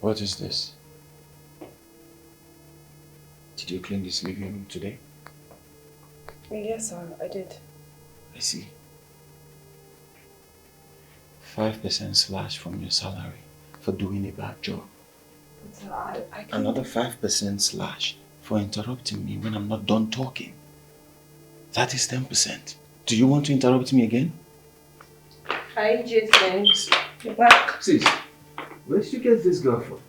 What is this? Did you clean this living room today? Yes, sir, I did. I see. 5% slash from your salary for doing a bad job. But, sir, I can't... Another 5% slash for interrupting me when I'm not done talking. That is 10%. Do you want to interrupt me again? Hi, Jason. You're back. Sis, where did you get this girl from?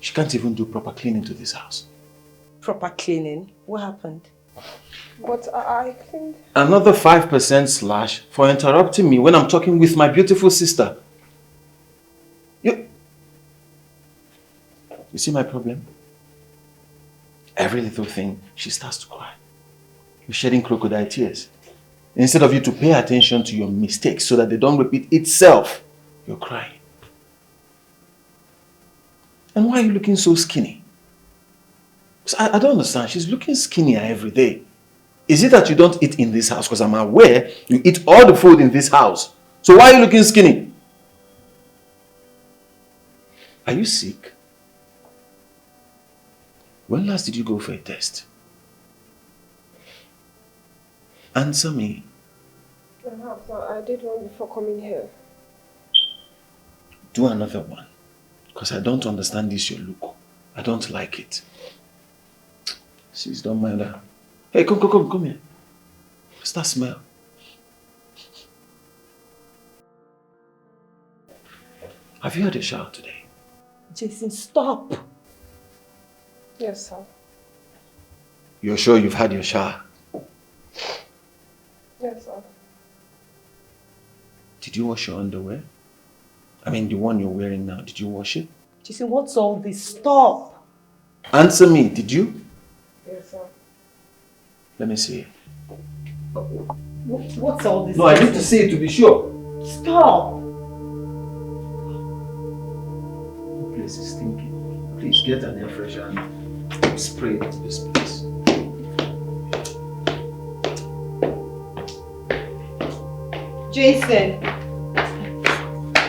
She can't even do proper cleaning to this house. Proper cleaning? What happened? But I cleaned... Another 5% slash for interrupting me when I'm talking with my beautiful sister. You see my problem? Every little thing, she starts to cry. You're shedding crocodile tears. Instead of you to pay attention to your mistakes so that they don't repeat itself, you're crying. And why are you looking so skinny? I don't understand. She's looking skinnier every day. Is it that you don't eat in this house? Because I'm aware you eat all the food in this house. So why are you looking skinny? Are you sick? When last did you go for a test? Answer me. Perhaps I did one before coming here. Do another one. Because I don't understand this your look. I don't like it. Sis, don't mind her. Hey, come here. What's that smell? Have you had a shower today? Jason, stop. Yes, sir. You're sure you've had your shower? Yes, sir. Did you wash your underwear? I mean, the one you're wearing now, did you wash it? Jason, what's all this? Stop! Answer me, did you? Yes, sir. Let me see it. What's all this? No, I need to see it to be sure. Stop! The place is stinking. Please get an air freshener and spray it on this place. Jason!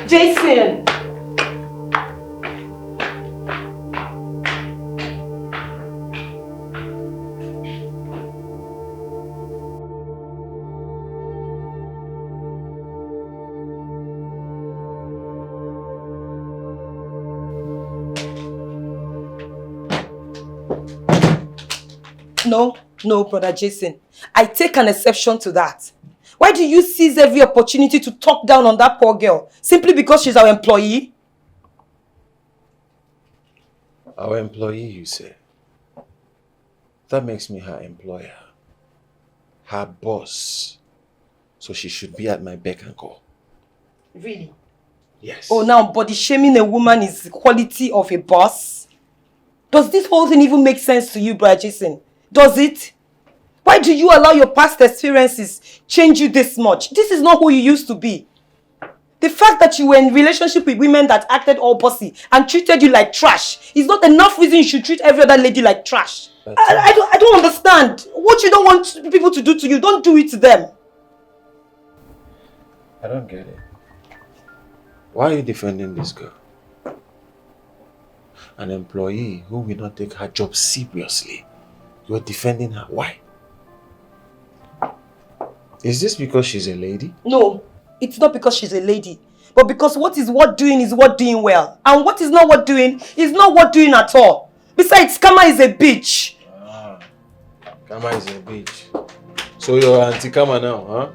Jason! No, brother Jason. I take an exception to that. Why do you seize every opportunity to talk down on that poor girl? Simply because she's our employee? Our employee, you say? That makes me her employer. Her boss. So she should be at my beck and call. Really? Yes. Oh, now body shaming a woman is the quality of a boss? Does this whole thing even make sense to you, brother Jason? Does it? Why do you allow your past experiences change you this much? This is not who you used to be. The fact that you were in relationship with women that acted all bossy and treated you like trash is not enough reason you should treat every other lady like trash. I don't understand. What you don't want people to do to you, don't do it to them. I don't get it. Why are you defending this girl? An employee who will not take her job seriously. You are defending her. Why? Is this because she's a lady? No, it's not because she's a lady. But because what is worth doing is worth doing well. And what is not worth doing is not worth doing at all. Besides, Kama is a bitch. Ah, Kama is a bitch. So you're anti-Kama now, huh?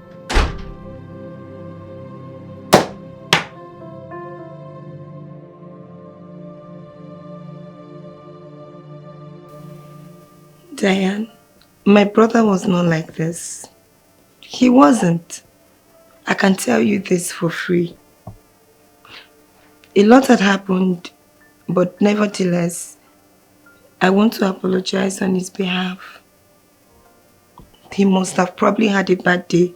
Diane, my brother was not like this. He wasn't. I can tell you this for free. A lot had happened, but nevertheless, I want to apologize on his behalf. He must have probably had a bad day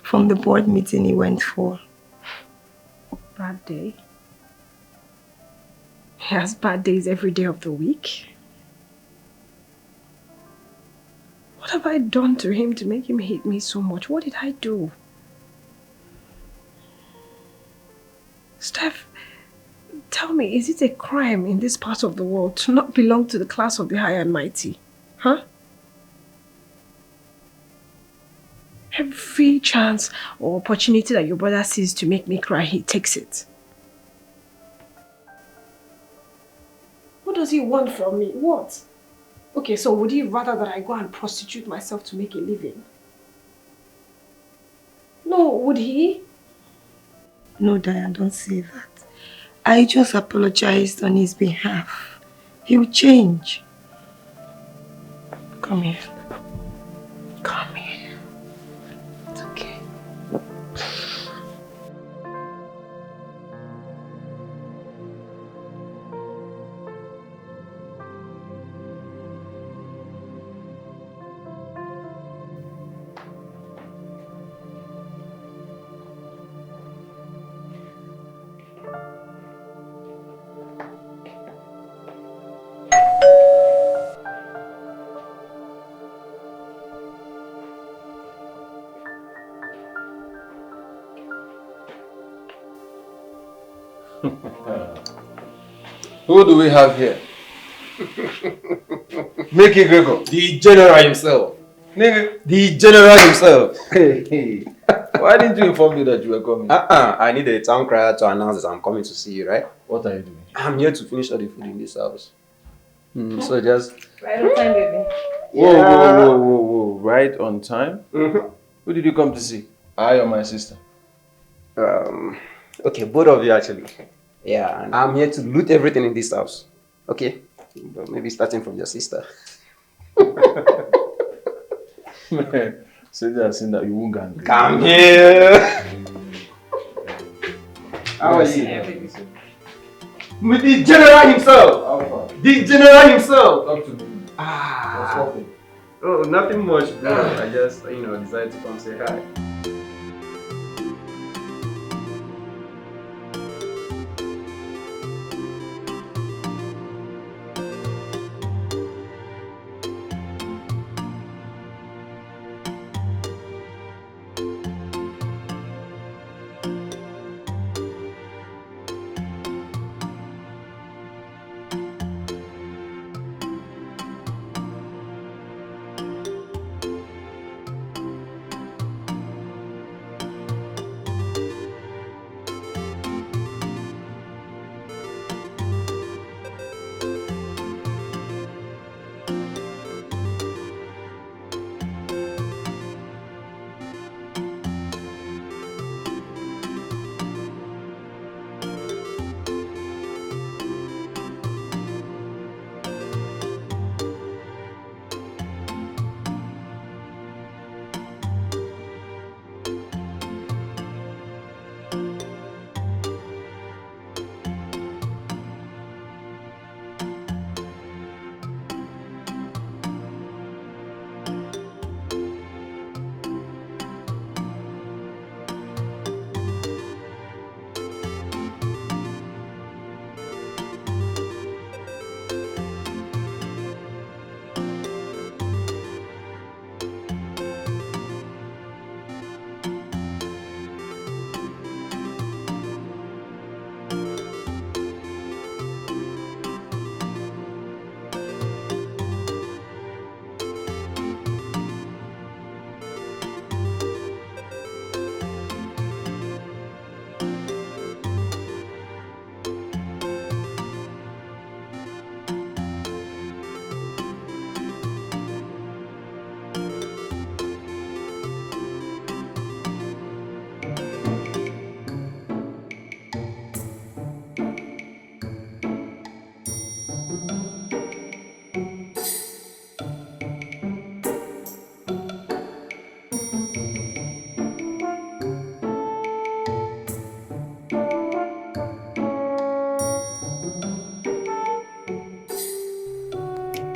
from the board meeting he went for. Bad day? He has bad days every day of the week. What have I done to him to make him hate me so much? What did I do? Steph, Tell me, is it a crime in this part of the world to not belong to the class of the high and mighty? Huh? Every chance or opportunity that your brother sees to make me cry, he takes it. What does he want from me? What? Okay, so would he rather that I go and prostitute myself to make a living? No, would he? No, Diane, don't say that. I just apologized on his behalf. He'll change. Come here. Come here. It's okay. Who do we have here? Make it Gregor. The general himself. Nigga. The general himself. Hey. Why didn't you inform me that you were coming? I need a town crier to announce that I'm coming to see you, right? What are you doing? I'm here to finish all the food in this house. So just... Right on time, baby. Whoa. Right on time? Mm-hmm. Who did you come to see? I or my sister? Okay, both of you actually. Yeah, and I'm here to loot everything in this house. Okay? But maybe starting from your sister. Man, say that saying that you won't gang. Come here! How are you? With the general himself! The general himself! Talk to me. What's happening? Oh, nothing much, bro. I just, decided to come say hi.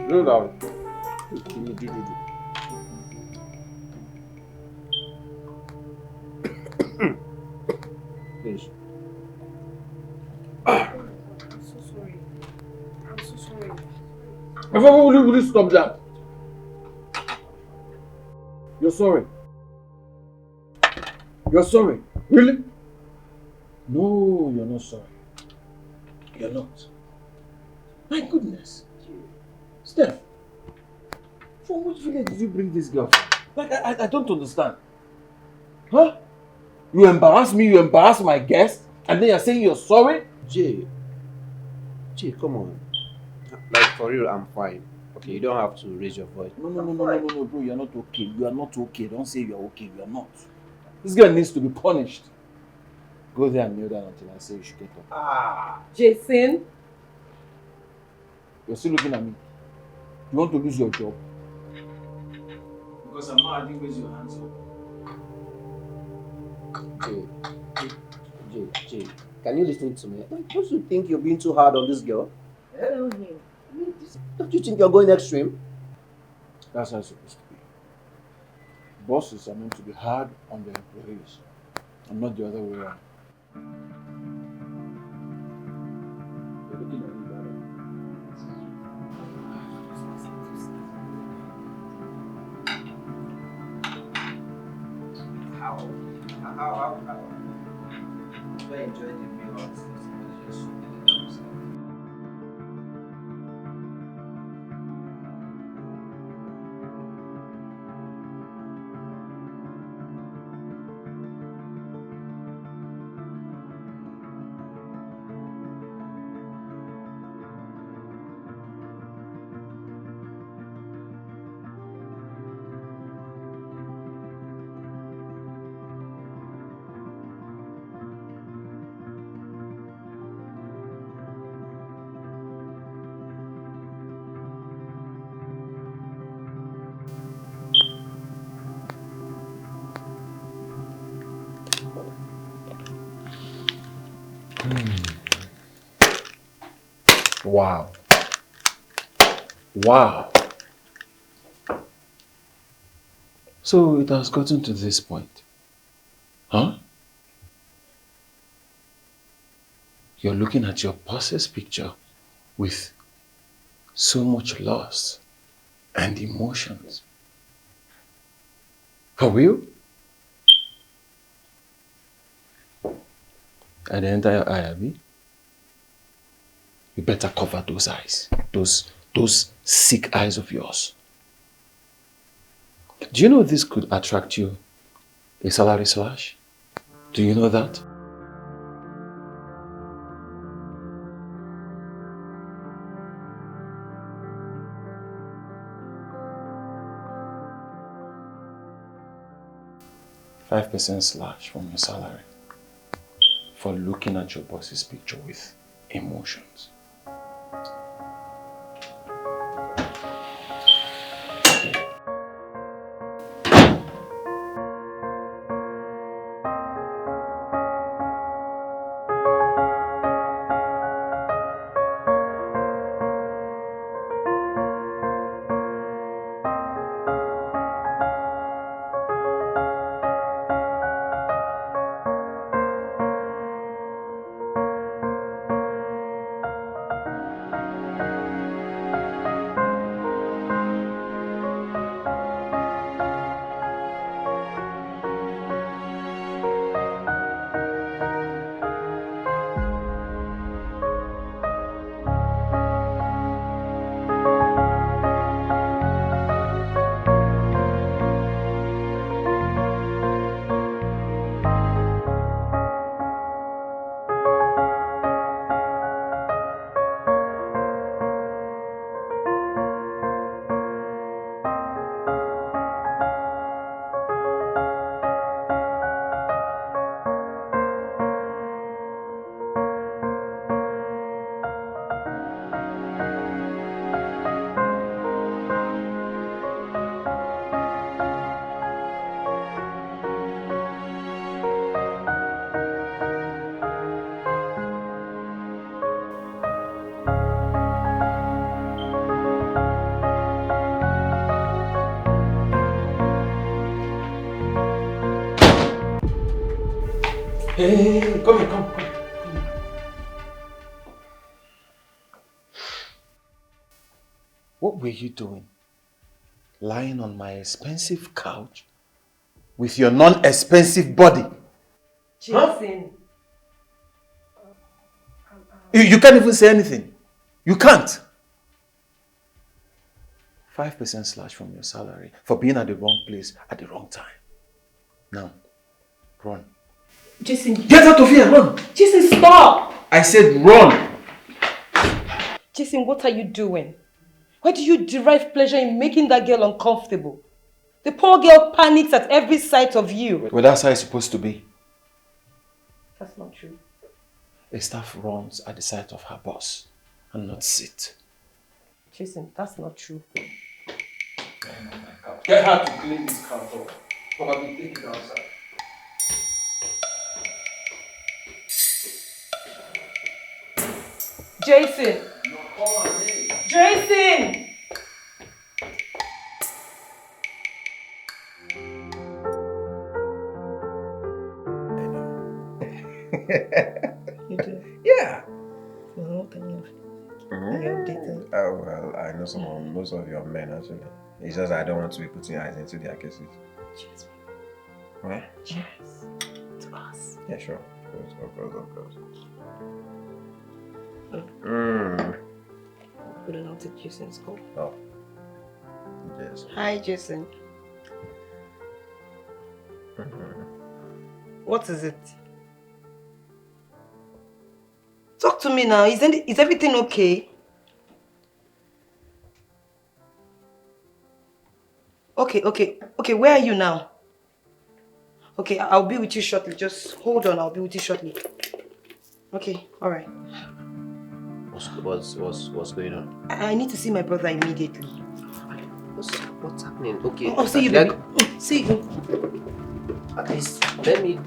Slow down. Please. I'm so sorry. I'm so sorry. Will you stop that? You're sorry. You're sorry. Really? No, you're not sorry. You're not. My goodness. Steph, from which village did you bring this girl from? Like, I don't understand. Huh? You embarrass me, you embarrass my guest, and then you're saying you're sorry? Jay, come on. Like, for real, I'm fine. Okay, you don't have to raise your voice. No, bro, you're not okay. You are not okay. Don't say you're okay. You are not. This girl needs to be punished. Go there and kneel down until I say you should get up. Jason? You're still looking at me. You want to lose your job? Because I'm not adding raise your hands up. Jay, can you listen to me? Don't you think you're being too hard on this girl? Tell him. Don't you think you're going extreme? That's how it's supposed to be. Bosses are meant to be hard on their employees, and not the other way around. You're looking at me, brother. How? I enjoyed the meal at somebody just did it themselves. Wow. So it has gotten to this point. Huh? You're looking at your boss's picture with so much loss and emotions. For real? And the entire eye, Abi? You better cover those eyes. Those sick eyes of yours. Do you know this could attract you a salary slash? Do you know that? %5 slash from your salary for looking at your boss's picture with emotions. Hey, come here, come. What were you doing? Lying on my expensive couch with your non-expensive body? Jason. You can't even say anything. You can't. 5% slash from your salary for being at the wrong place at the wrong time. Now, run. Jason. Get out of here, run. Jason, stop. I said run. Jason, what are you doing? Why do you derive pleasure in making that girl uncomfortable? The poor girl panics at every sight of you. Well, that's how it's supposed to be. That's not true. A staff runs at the sight of her boss and not sit. Jason, that's not true. Get her to clean this car door. Probably take it outside. Jason! No, call her name. Jason! You do? Yeah. No, can you? Are you updated? Oh, well, I know most of your men actually. It's just I don't want to be putting eyes into their cases. Cheers. What? Cheers. To us. Yeah, sure. Of course. We don't know to Jason's call. Oh. Yes. Hi, Jason. What is it? Talk to me now. Is everything okay? Okay, where are you now? Okay, I'll be with you shortly. Just hold on, I'll be with you shortly. Okay, alright. What's going on? I need to see my brother immediately. What's happening? Okay. Oh, see you, baby. See you. At least let me.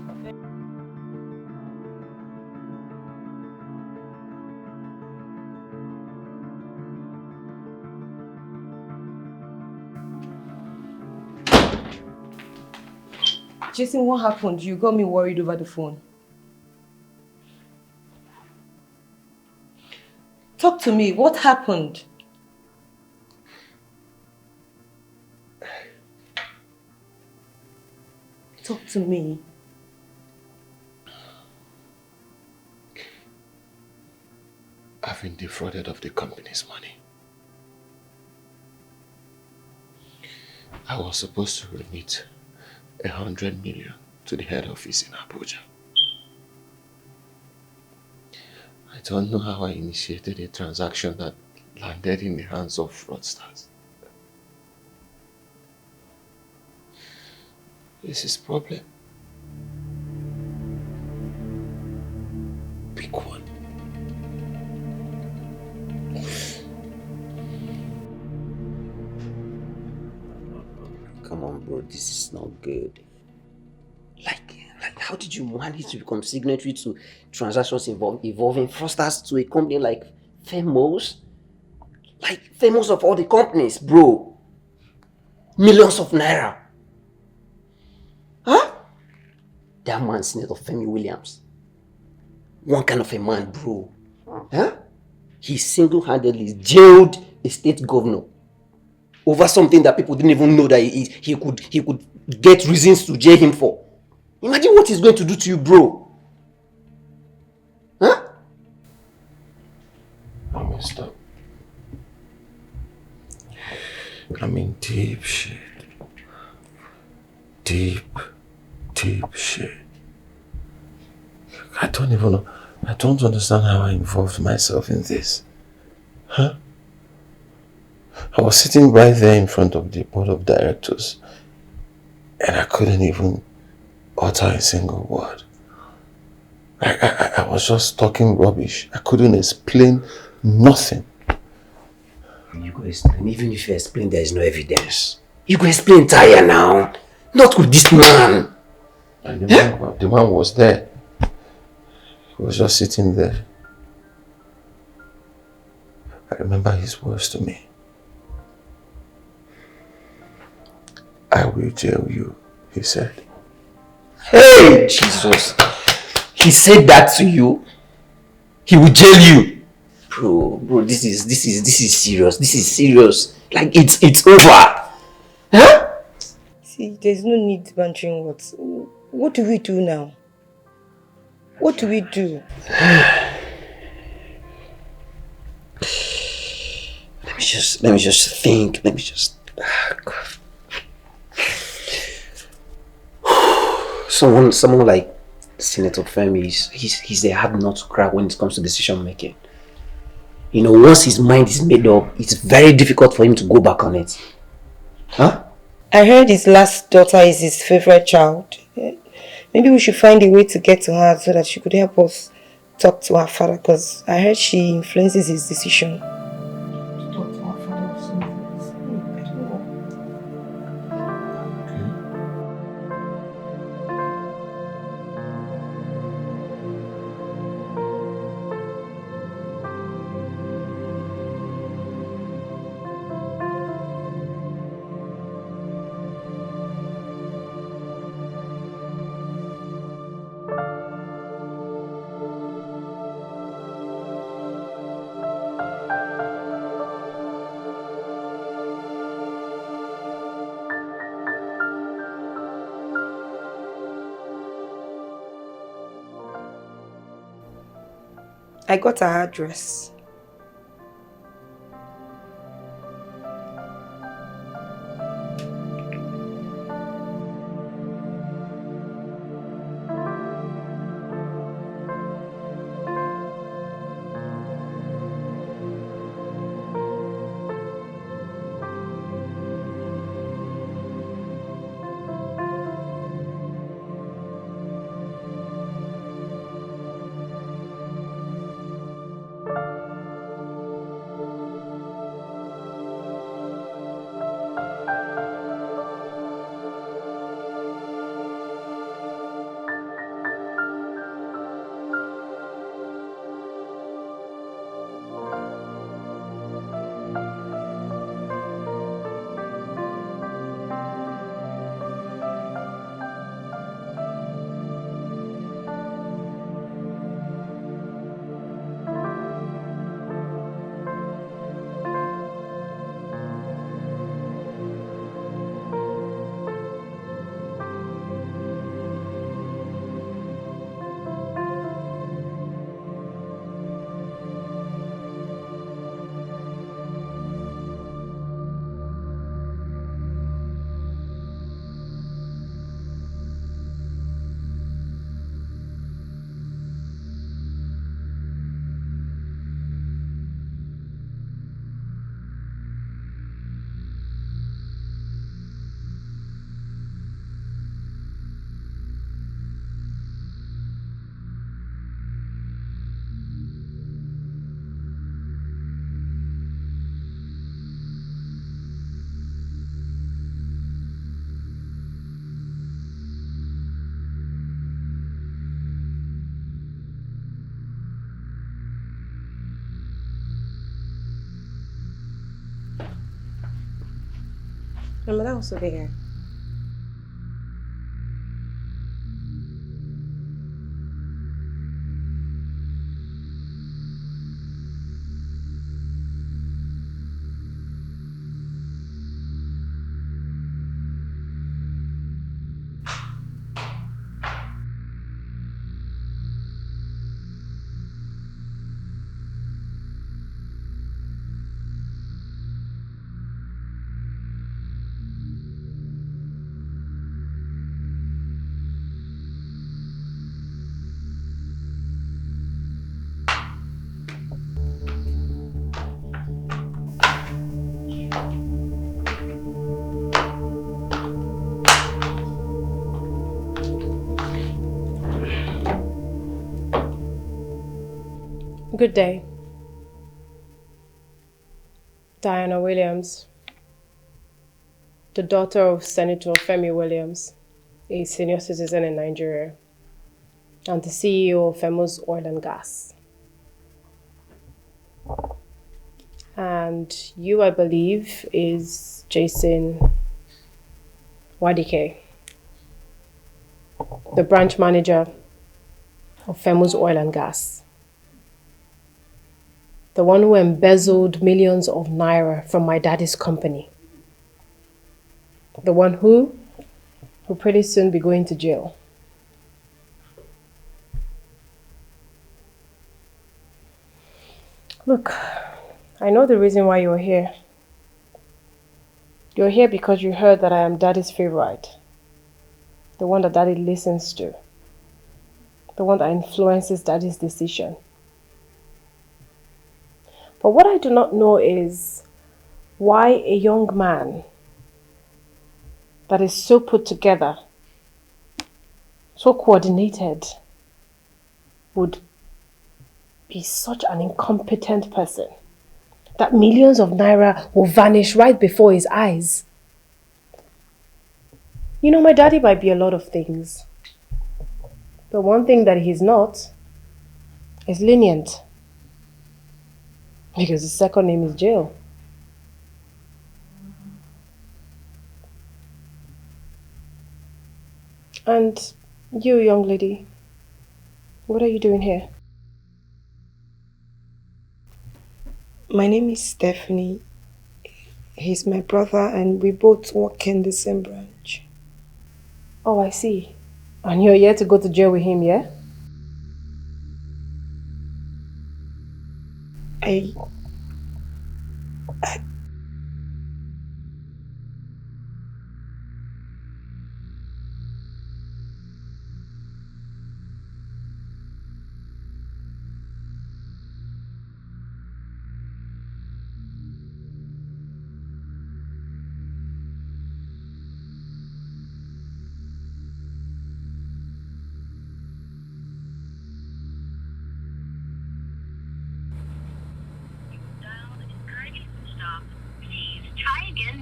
Jason, what happened? You got me worried over the phone. Talk to me. What happened? Talk to me. I've been defrauded of the company's money. I was supposed to remit 100 million to the head office in Abuja. I don't know how I initiated a transaction that landed in the hands of fraudsters. This is problem. Big one. Come on, bro. This is not good. Like, how did you manage to become signatory to transactions involving fraudsters to a company like Famous? Like, Famous of all the companies, bro. Millions of naira. Huh? That man's name of Femi Williams. One kind of a man, bro. Huh? He single-handedly jailed a state governor over something that people didn't even know that he could get reasons to jail him for. Imagine what he's going to do to you, bro. Huh? I messed up. I'm in deep shit. Deep shit. I don't even know. I don't understand how I involved myself in this. Huh? I was sitting right there in front of the board of directors and I couldn't even utter a single word. I was just talking rubbish. I couldn't explain nothing. You go explain. Even if you explain, there is no evidence. You go explain tire now. Not with this man. And the man was there. He was just sitting there. I remember his words to me. I will jail you, he said. Hey, Jesus. He said that to you? He will jail you? Bro, this is serious. This is serious. Like, it's over. Huh? See, there's no need bantering words. What do we do now? What do we do? let me just think. Let me just. Someone like Senator Femi, he's a hard nut to crack when it comes to decision making. You know, once his mind is made up, it's very difficult for him to go back on it. Huh? I heard his last daughter is his favorite child. Maybe we should find a way to get to her so that she could help us talk to her father, because I heard she influences his decision. Talk to her father or something. I don't know. I got her address. My mother also be here. Good day. Diana Williams, the daughter of Senator Femi Williams, a senior citizen in Nigeria, and the CEO of Famous Oil and Gas. And you, I believe, is Jason Wadike, the branch manager of Famous Oil and Gas. The one who embezzled millions of naira from my daddy's company. The one who will pretty soon be going to jail. Look, I know the reason why you're here. You're here because you heard that I am Daddy's favorite. The one that Daddy listens to. The one that influences Daddy's decision. But what I do not know is why a young man that is so put together, so coordinated, would be such an incompetent person that millions of naira will vanish right before his eyes. You know, my daddy might be a lot of things, but one thing that he's not is lenient, because his second name is jail. And you, young lady, what are you doing here? My name is Stephanie. He's my brother and we both work in the same branch. Oh, I see. And you're here to go to jail with him, yeah? I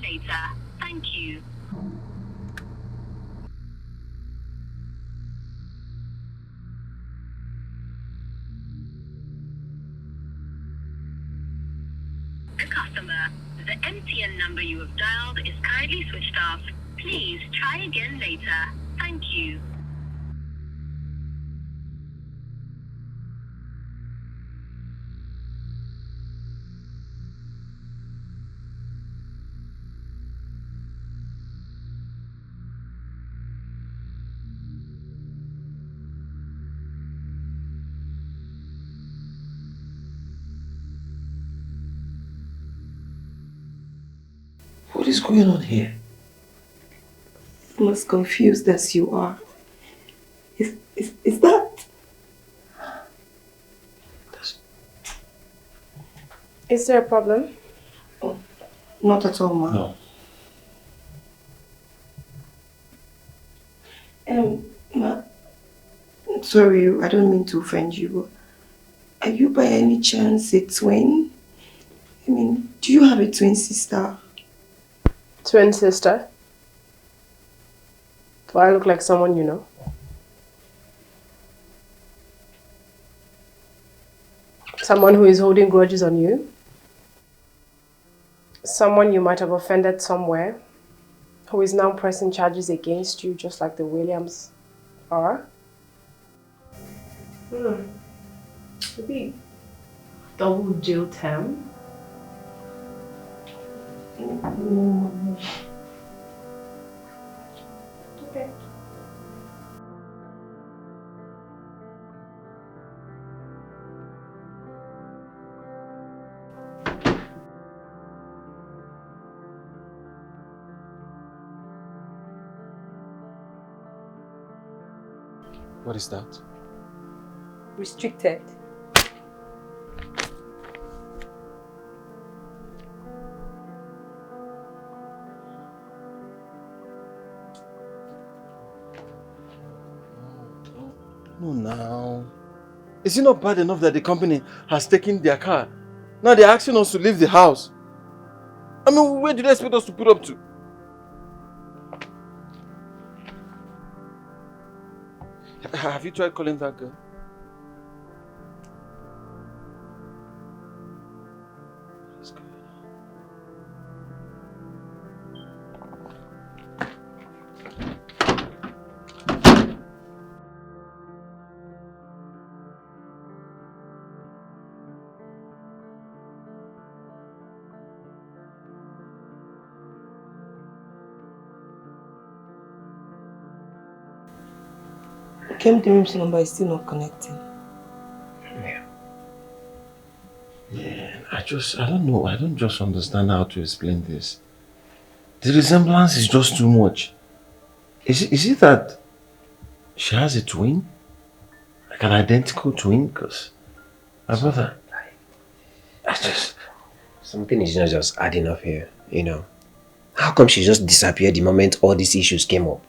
later. Thank you. The customer, the MTN number you have dialed is currently switched off. Please try again later. Thank you. What is going on here? I'm as confused as you are. Is that? Is there a problem? Oh, not at all, ma. No. Ma, sorry, I don't mean to offend you, but are you by any chance a twin? I mean, do you have a twin sister? Twin sister? Do I look like someone you know? Someone who is holding grudges on you? Someone you might have offended somewhere, who is now pressing charges against you just like the Williams are? Maybe double jail term? Okay. What is that? Restricted. No, now. Is it not bad enough that the company has taken their car? Now they're asking us to leave the house. I mean, where do they expect us to put up to? Have you tried calling that girl? What's going on? Came the room's number is still not connecting. Yeah, I don't know. I don't just understand how to explain this. The resemblance is just too much. Is it that she has a twin? Like an identical twin? Because my brother, I just... Something is not just adding up here, you know. How come she just disappeared the moment all these issues came up?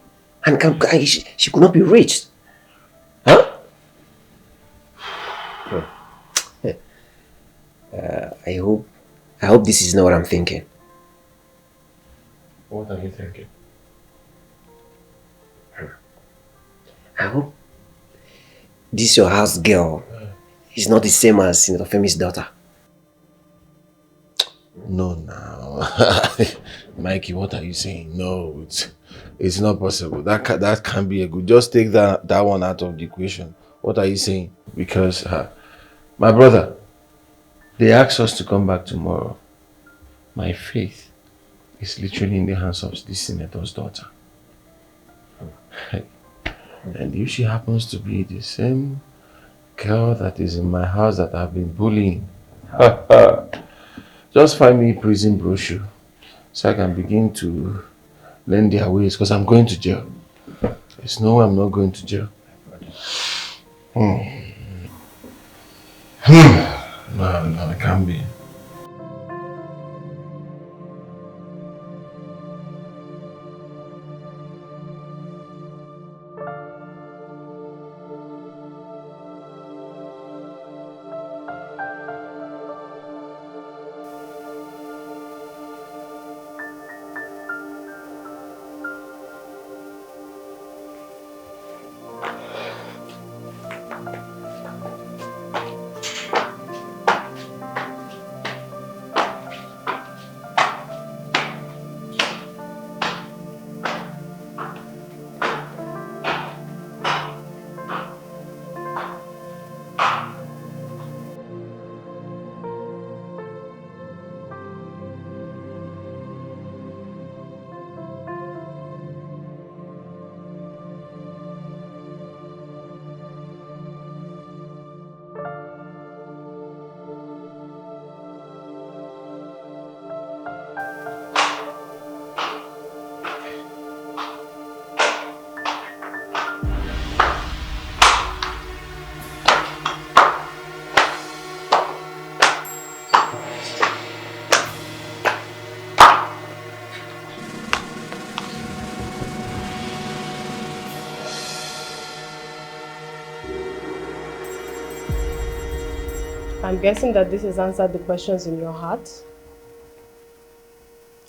And she could not be reached? Huh? I hope this is not what I'm thinking. What are you thinking? I hope this your house girl is not the same as Senator Femi's daughter. No, now. Mikey, what are you saying? No, it's not possible. That can't be a good. Just take that one out of the equation. What are you saying? Because, my brother, they asked us to come back tomorrow. My faith is literally in the hands of this senator's daughter. And if she happens to be the same girl that is in my house that I've been bullying, just find me a prison brochure so I can begin to learn their ways, because I'm going to jail. There's no way I'm not going to jail. No, it can't be. I'm guessing that this has answered the questions in your heart.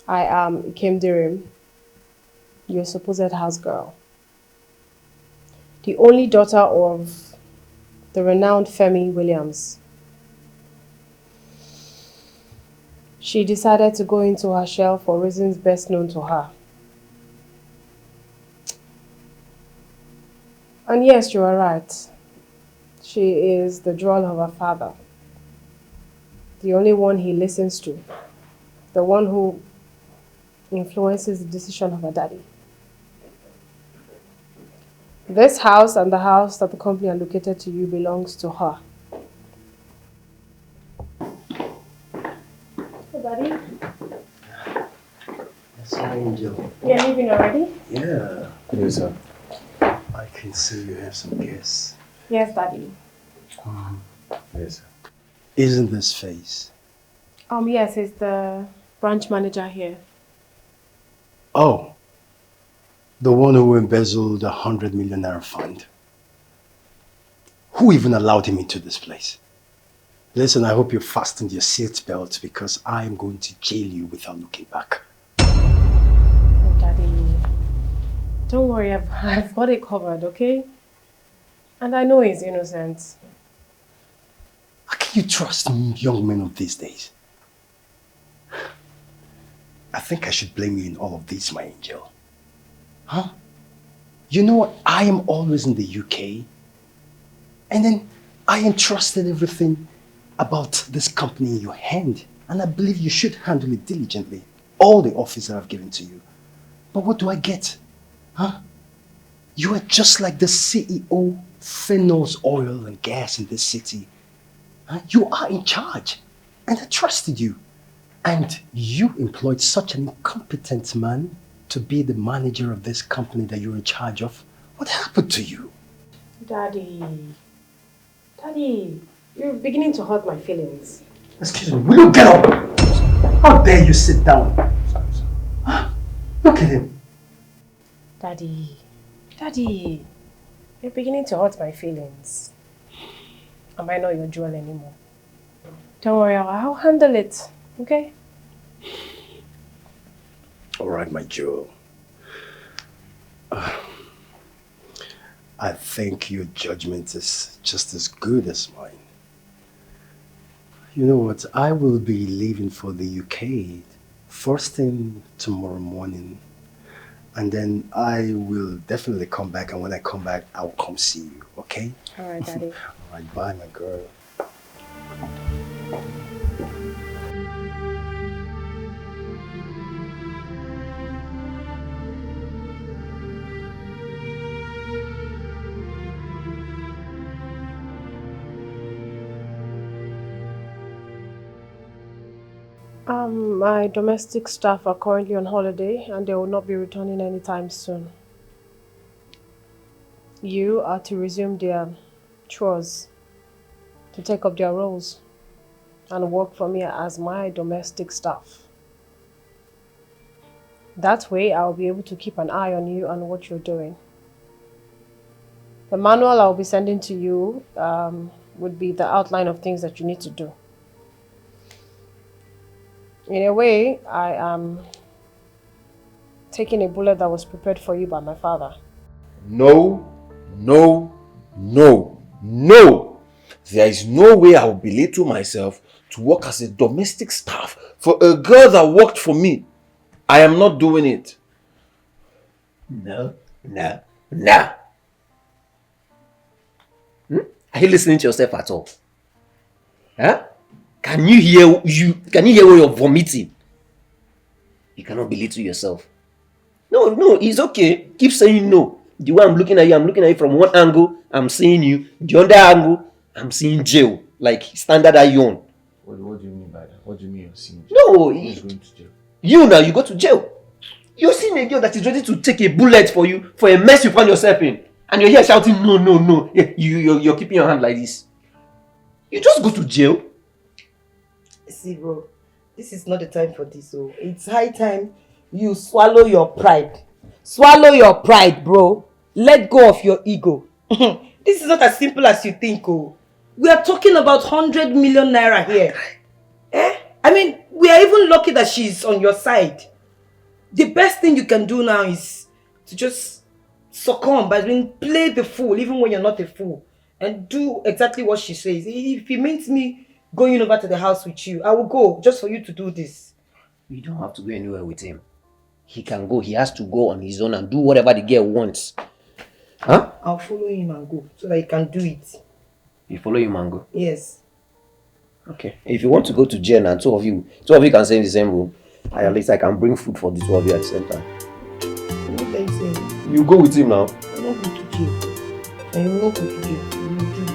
I am Ikemdirim, your supposed house girl. The only daughter of the renowned Femi Williams. She decided to go into her shell for reasons best known to her. And yes, you are right. She is the droll of her father. The only one he listens to. The one who influences the decision of her daddy. This house and the house that the company allocated to you belongs to her. Hey, Daddy. That's my angel. You're leaving already? Yeah. Yes, sir. I can see you have some guests. Yes, Daddy. Yes, sir. Isn't this face? Yes, he's the branch manager here. Oh. The one who embezzled 100 million naira fund. Who even allowed him into this place? Listen, I hope you fastened your seatbelt because I am going to jail you without looking back. Oh, Daddy. Don't worry, I've got it covered, okay? And I know he's innocent. How can you trust young men of these days? I think I should blame you in all of this, my angel. Huh? You know what? I am always in the UK. And then I entrusted everything about this company in your hand. And I believe you should handle it diligently. All the office that I've given to you. But what do I get? Huh? You are just like the CEO, Phenos Oil and Gas in this city. Huh? You are in charge. And I trusted you. And you employed such an incompetent man to be the manager of this company that you're in charge of. What happened to you? Daddy, you're beginning to hurt my feelings. Excuse me, will you get up? How dare you sit down? Huh? Look at him. Daddy, you're beginning to hurt my feelings. Am I not your jewel anymore? Don't worry, I'll handle it, okay? All right, my jewel. I think your judgment is just as good as mine. You know what? I will be leaving for the UK first thing tomorrow morning. And then I will definitely come back. And when I come back, I will come see you, okay? All right, Daddy. All right, bye, my girl. My domestic staff are currently on holiday and they will not be returning anytime soon. You are to resume their chores, to take up their roles and work for me as my domestic staff. That way I'll be able to keep an eye on you and what you're doing. The manual I'll be sending to you would be the outline of things that you need to do. In a way, I am taking a bullet that was prepared for you by my father. No. There is no way I will belittle myself to work as a domestic staff for a girl that worked for me. I am not doing it. No. Are you listening to yourself at all? Huh? Can you hear where you're vomiting? You cannot belittle yourself. No, it's okay. Keep saying no. The way I'm looking at you from one angle, I'm seeing you. The other angle, I'm seeing jail. Like standard iron. What do you mean by that? What do you mean you're seeing jail? No, Who's going to jail? You now, you go to jail. You're seeing a girl that is ready to take a bullet for you for a mess you found yourself in. And you're here shouting, no. You're keeping your hand like this. You just go to jail. See, bro, this is not the time for this. So it's high time you swallow your pride. Swallow your pride, bro. Let go of your ego. This is not as simple as you think, oh. We are talking about 100 million naira here. I mean, we are even lucky that she's on your side. The best thing you can do now is to just succumb, but play the fool even when you're not a fool. And do exactly what she says. If it means me going over to the house with you, I will go just for you to do this. You don't have to go anywhere with him. He can go. He has to go on his own and do whatever the girl wants. Huh? I'll follow him and go so that he can do it. You follow him and go? Yes. Okay. If you want to go to jail and two of you can stay in the same room, at least I can bring food for the two of you at the same time. What are you saying? You go with him now. I'm not going to jail. And you will not go to jail. You will do it.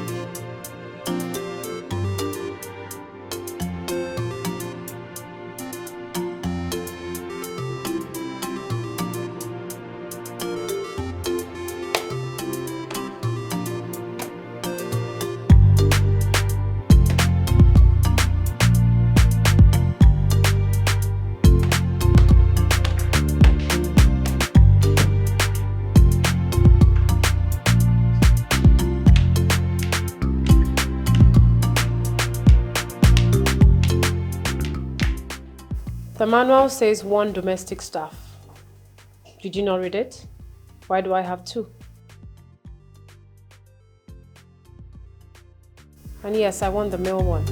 The manual says 1 domestic staff. Did you not read it? Why do I have 2? And yes, I want the male one.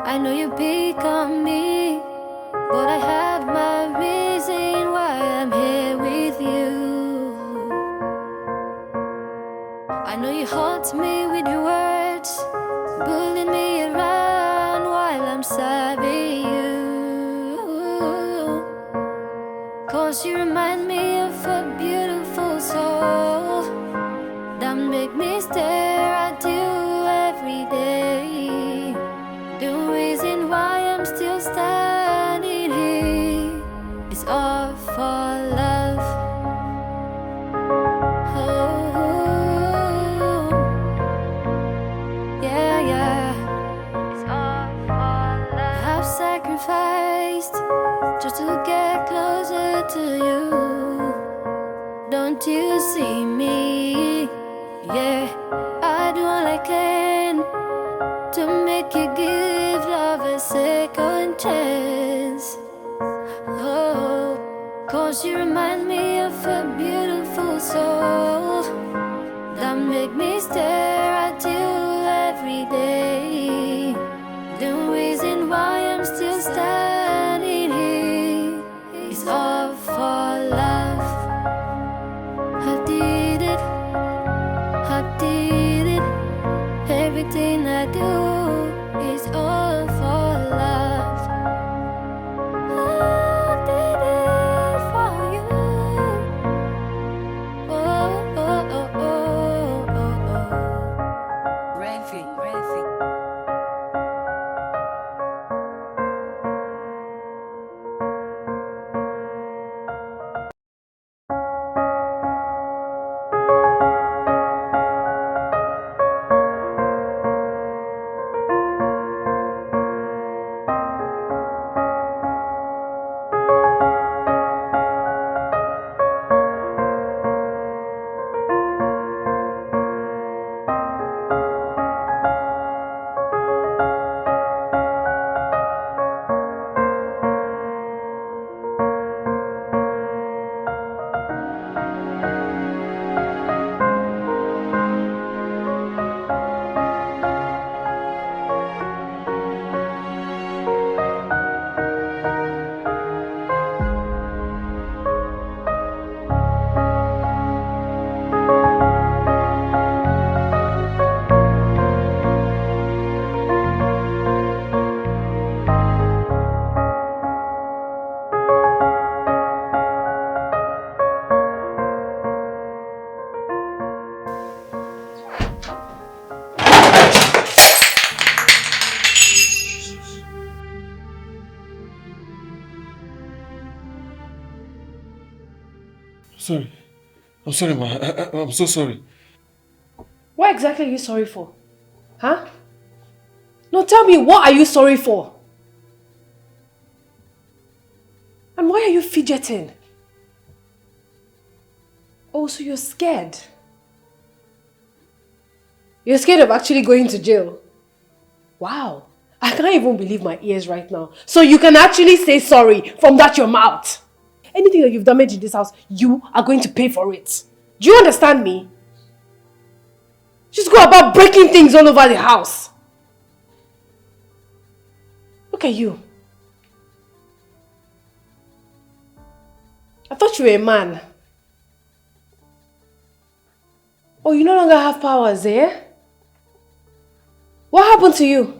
I know you pick on me, but I have my reason why I'm here with you. I know you haunt me with your words, bullying me around. savvy you. 'Cause you remind me of a beautiful soul that make me stare at you every day. The reason why I'm still standing here is all for love. Oh, yeah, yeah. It's all for love. I've sacrificed just to get closer to you. Don't you see me? Yeah, I do all I can to make you give love a second chance. Oh, 'cause you remind me of a beautiful soul that make me stare at you every day. The reason why I'm still standing here is all for love. I did it, I did it. Everything I do is all for love. I did it for you. Oh, oh, oh, oh, oh, oh. Revi. Sorry. I'm sorry, ma. I'm so sorry. What exactly are you sorry for? Huh? No, tell me, what are you sorry for? And why are you fidgeting? Oh, so you're scared? You're scared of actually going to jail? Wow. I can't even believe my ears right now. So you can actually say sorry from that your mouth. Anything that you've damaged in this house, you are going to pay for it. Do you understand me? Just go about breaking things all over the house. Look at you. I thought you were a man. Oh, you no longer have powers, eh? What happened to you?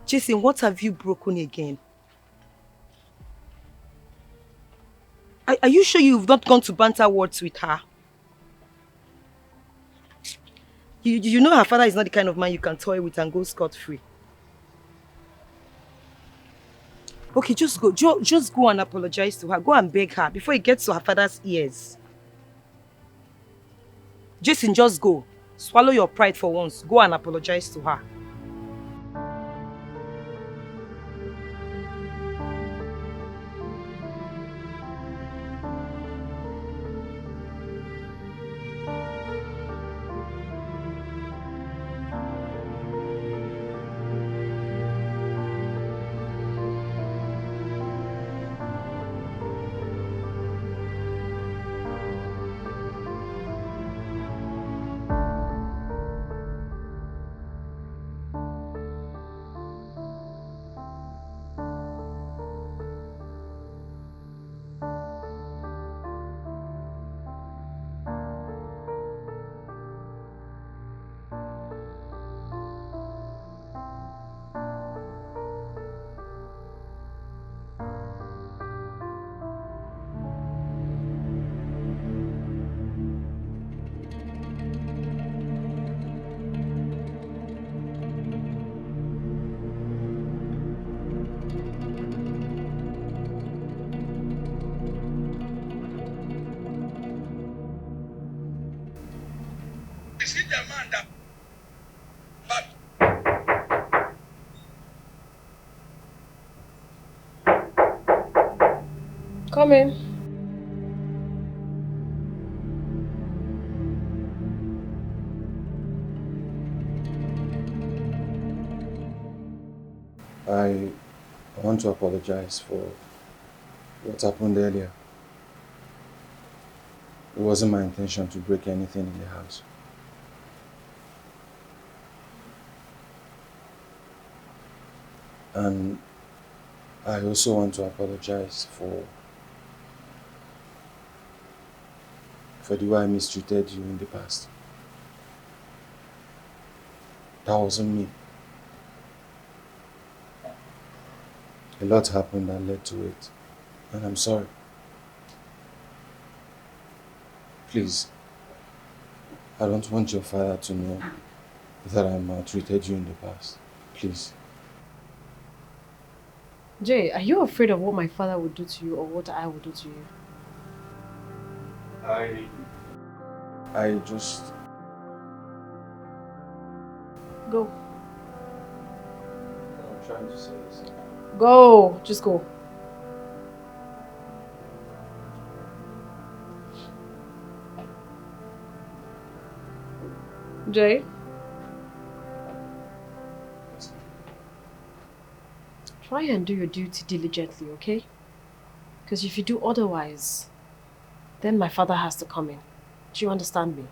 Jason, what have you broken again? Are you sure you've not gone to banter words with her? You know her father is not the kind of man you can toy with and go scot-free. Okay, just go. Just go and apologize to her. Go and beg her before it gets to her father's ears. Jason, just go. Swallow your pride for once. Go and apologize to her. Come in. I want to apologize for what happened earlier. It wasn't my intention to break anything in the house. And I also want to apologize for the way I mistreated you in the past. That wasn't me. A lot happened that led to it, and I'm sorry. Please, I don't want your father to know that I maltreated you in the past. Please. Jay, are you afraid of what my father would do to you or what I would do to you? I just... Go. I'm trying to say this. Go. Just go. Jay? Try and do your duty diligently, okay? Because if you do otherwise, then my father has to come in. Do you understand me?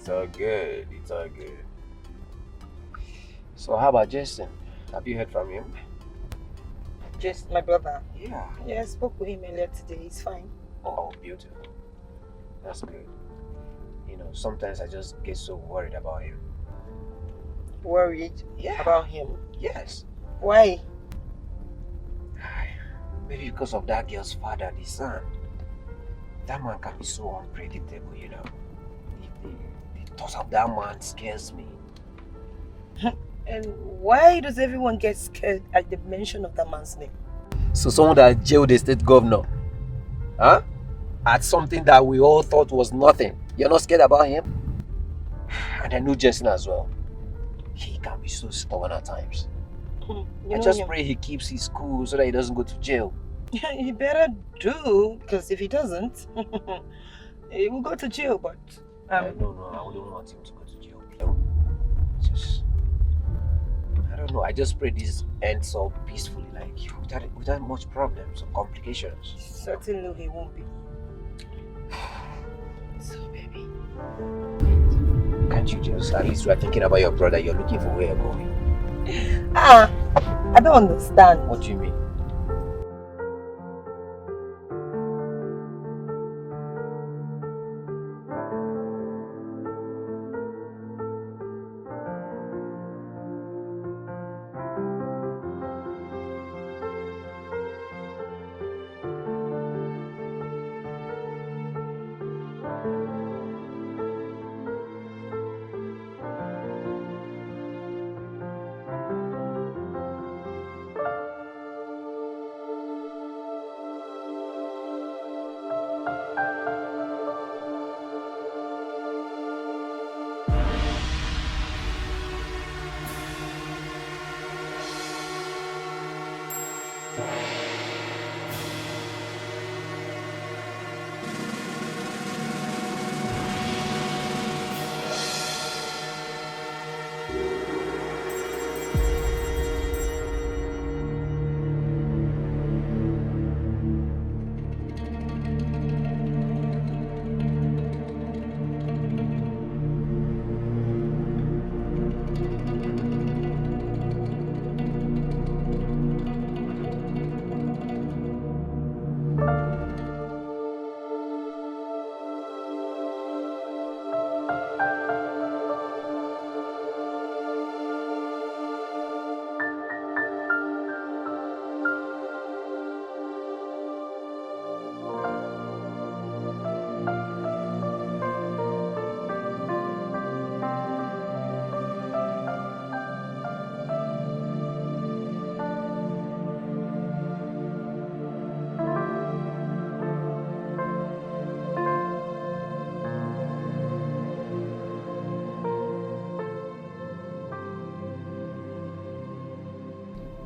It's all good. It's all good. So how about Jason? Have you heard from him? Just my brother. Yeah. Yeah, I spoke with him earlier today. He's fine. Oh, beautiful. That's good. You know, sometimes I just get so worried about him. Worried about him? Yes. Why? Maybe because of that girl's father, the son. That man can be so unpredictable, you know. The thought of that man scares me. And why does everyone get scared at the mention of that man's name? So someone that jailed a state governor, huh? At something that we all thought was nothing. You're not scared about him? And I know Jason as well. He can be so stubborn at times. I just pray he keeps his cool so that he doesn't go to jail. He better do, because if he doesn't, he will go to jail, but... No, I wouldn't want him to go to jail. I don't know, I just pray this ends all peacefully, like, without much problems or complications. Certainly he won't be. So, baby, can't you just, at least you are thinking about your brother, you're looking for where you're going? I don't understand. What do you mean?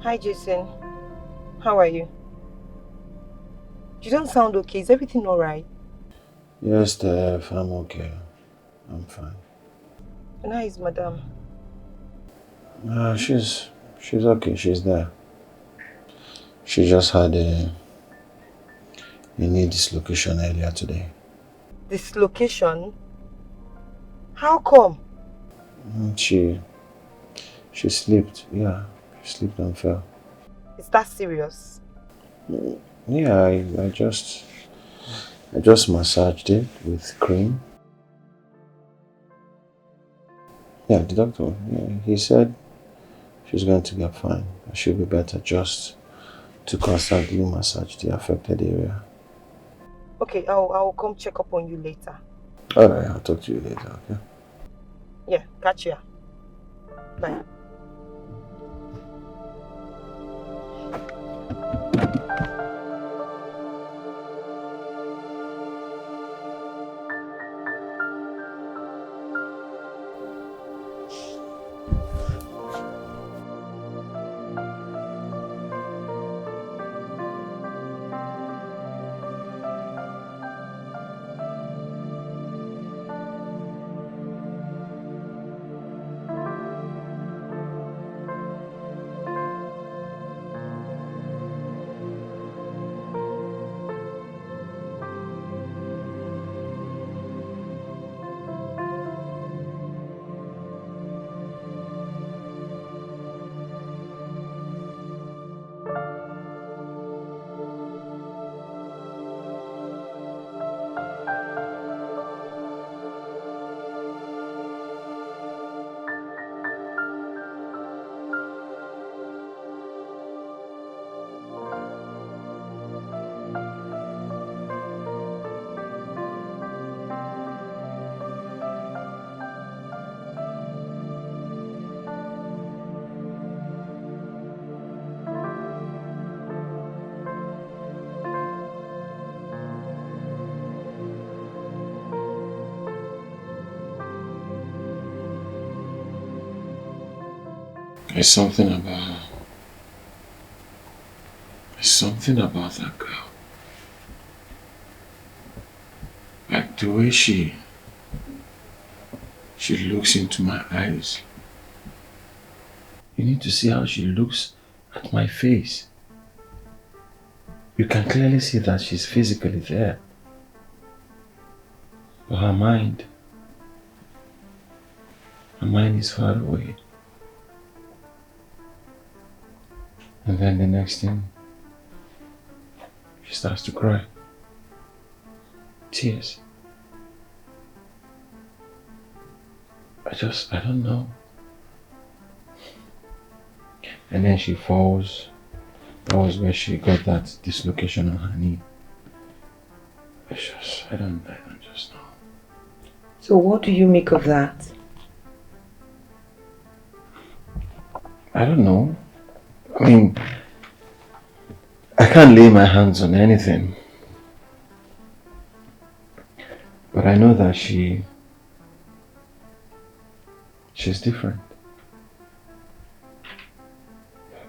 Hi, Jason. How are you? You don't sound okay. Is everything alright? Yes, Steph, I'm okay. I'm fine. And how is Madame? She's okay. She's there. She just had a knee dislocation earlier today. Dislocation? How come? She slipped. Yeah, she slipped and fell. Is that serious? Yeah, I just massaged it with cream. Yeah, the doctor, he said she's going to get fine. She'll be better just to constantly massage the affected area. Okay, I'll come check up on you later. Alright, I'll talk to you later, okay? Yeah, catch ya. Bye. There's something about her. There's something about that girl. Like the way she looks into my eyes. You need to see how she looks at my face. You can clearly see that she's physically there. But her mind is far away. And then the next thing, she starts to cry. Tears. I don't know. And then she falls. That was where she got that dislocation on her knee. I don't just know. So what do you make of that? I don't know. I mean, I can't lay my hands on anything. But I know that she's different.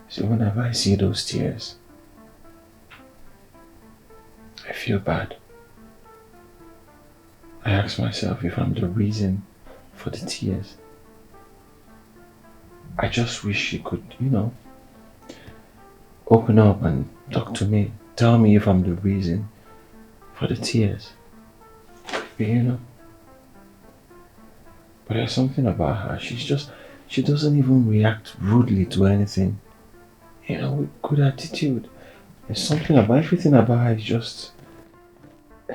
So whenever I see those tears, I feel bad. I ask myself if I'm the reason for the tears. I just wish she could, open up and talk to me. Tell me if I'm the reason for the tears. But there's something about her. She doesn't even react rudely to anything. With good attitude. There's something about everything about her is just...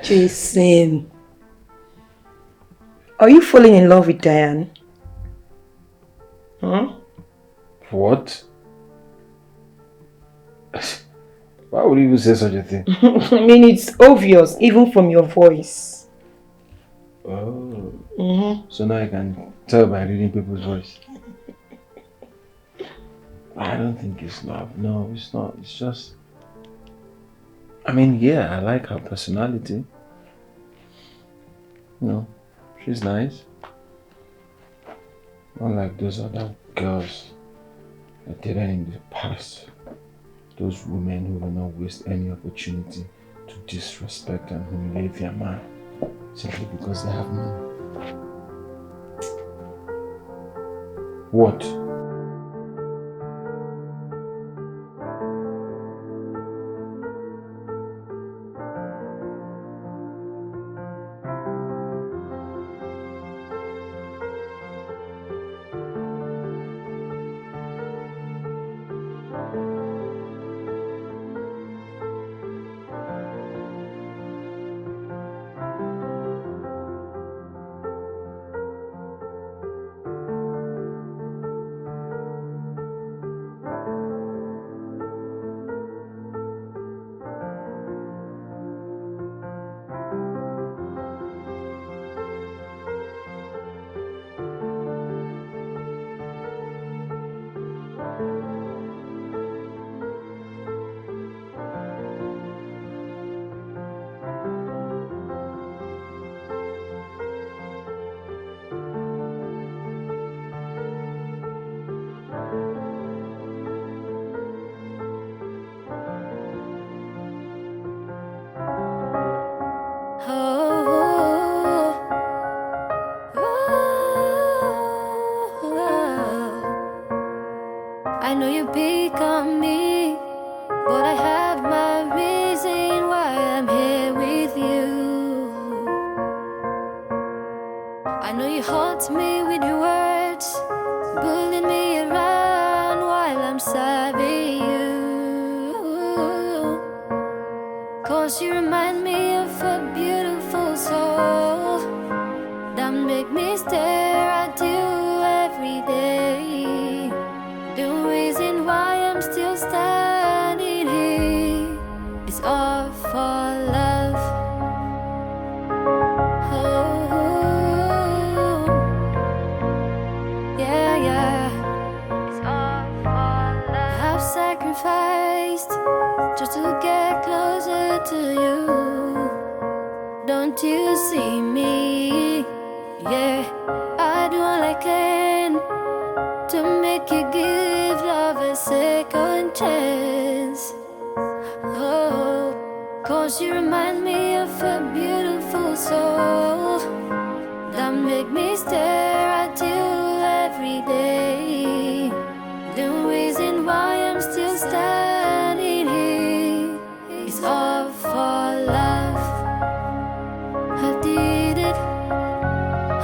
Jason, are you falling in love with Diane? Huh? What? Why would you even say such a thing? I mean, it's obvious, even from your voice. Oh. Mm-hmm. So now I can tell by reading people's voice. I don't think it's love. No, it's not. It's just... I mean, yeah, I like her personality. She's nice. Unlike those other girls that did it in the past. Those women who will not waste any opportunity to disrespect and humiliate their man simply because they have money. What? I know you pick on me, but I have my reason why I'm here with you. I know you haunt me with your words, bullying me around while I'm serving you. 'Cause you remind me of a beautiful soul that make me stare at you every day. The reason why I'm still standing here is all for love. Oh, yeah, yeah. It's all for love. I've sacrificed just to get closer to you. Don't you see me? Yeah, I do all I can to make you good. second chance. Oh, 'cause you remind me of a beautiful soul that make me stare at you every day. The reason why I'm still standing here is all for love. I did it,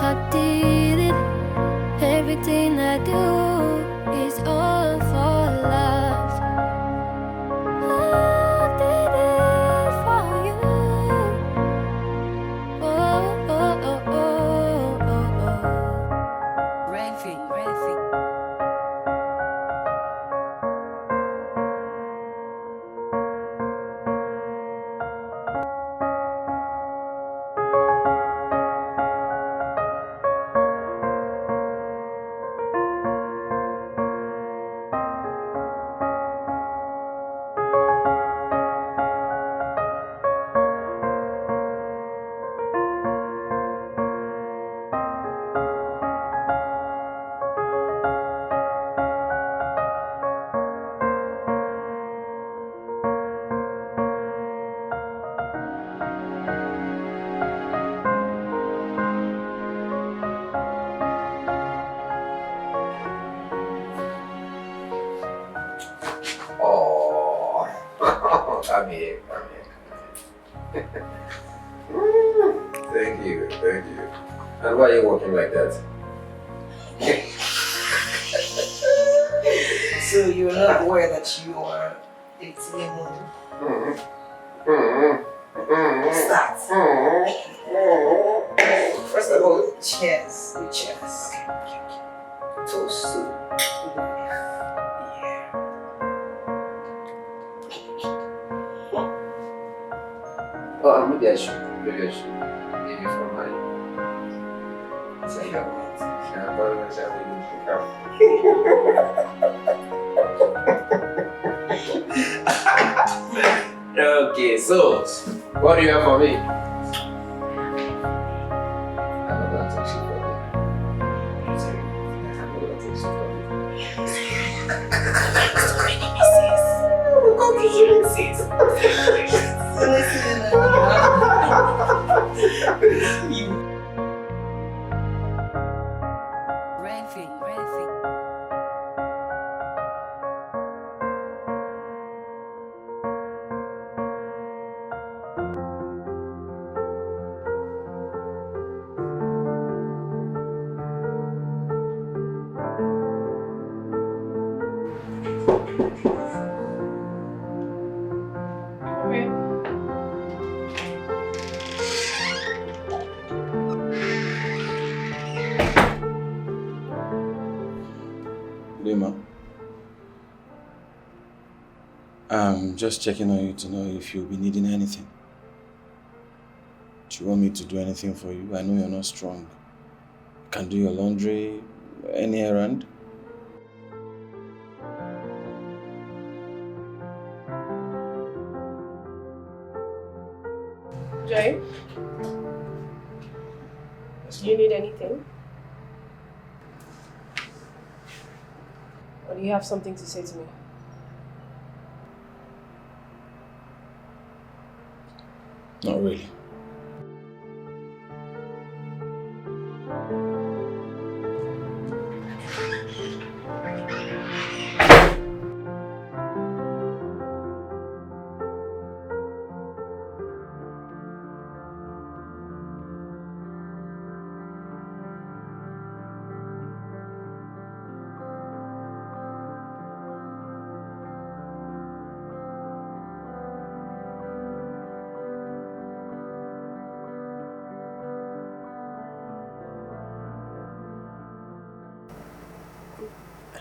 I did it. Everything I do is all for love. I did it for you. Oh, oh, oh, oh, oh, oh. Renfi. Oh, I'm here. Thank you. And why are you walking like that? So you're not aware that you are 18 Start. First of all, cheers. Cheers. Toast to life. Yeah. Oh, maybe I should give you some money. So you don't want. Yeah, but I'm okay, so what do you have for me? I'm not gonna take shit for you. Sorry, I'm not gonna take shit for you. Renfi. Lima, I'm just checking on you to know if you'll be needing anything. Do you want me to do anything for you? I know you're not strong. Can do your laundry, any errand. Jay? Do you need anything? Or do you have something to say to me? Not really.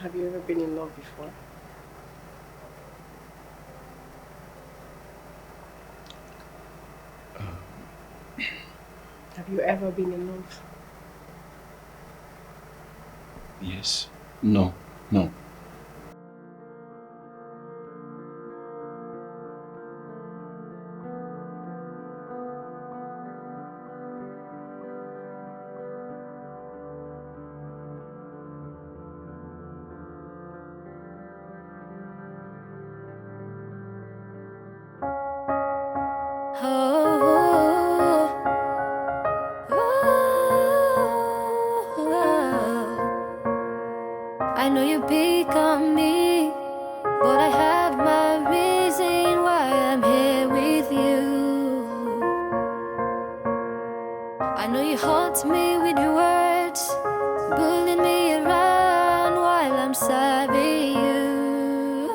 Have you ever been in love before? Have you ever been in love? Yes. No. I know you pick on me, but I have my reason why I'm here with you. I know you haunt me with your words, bullying me around while I'm serving you.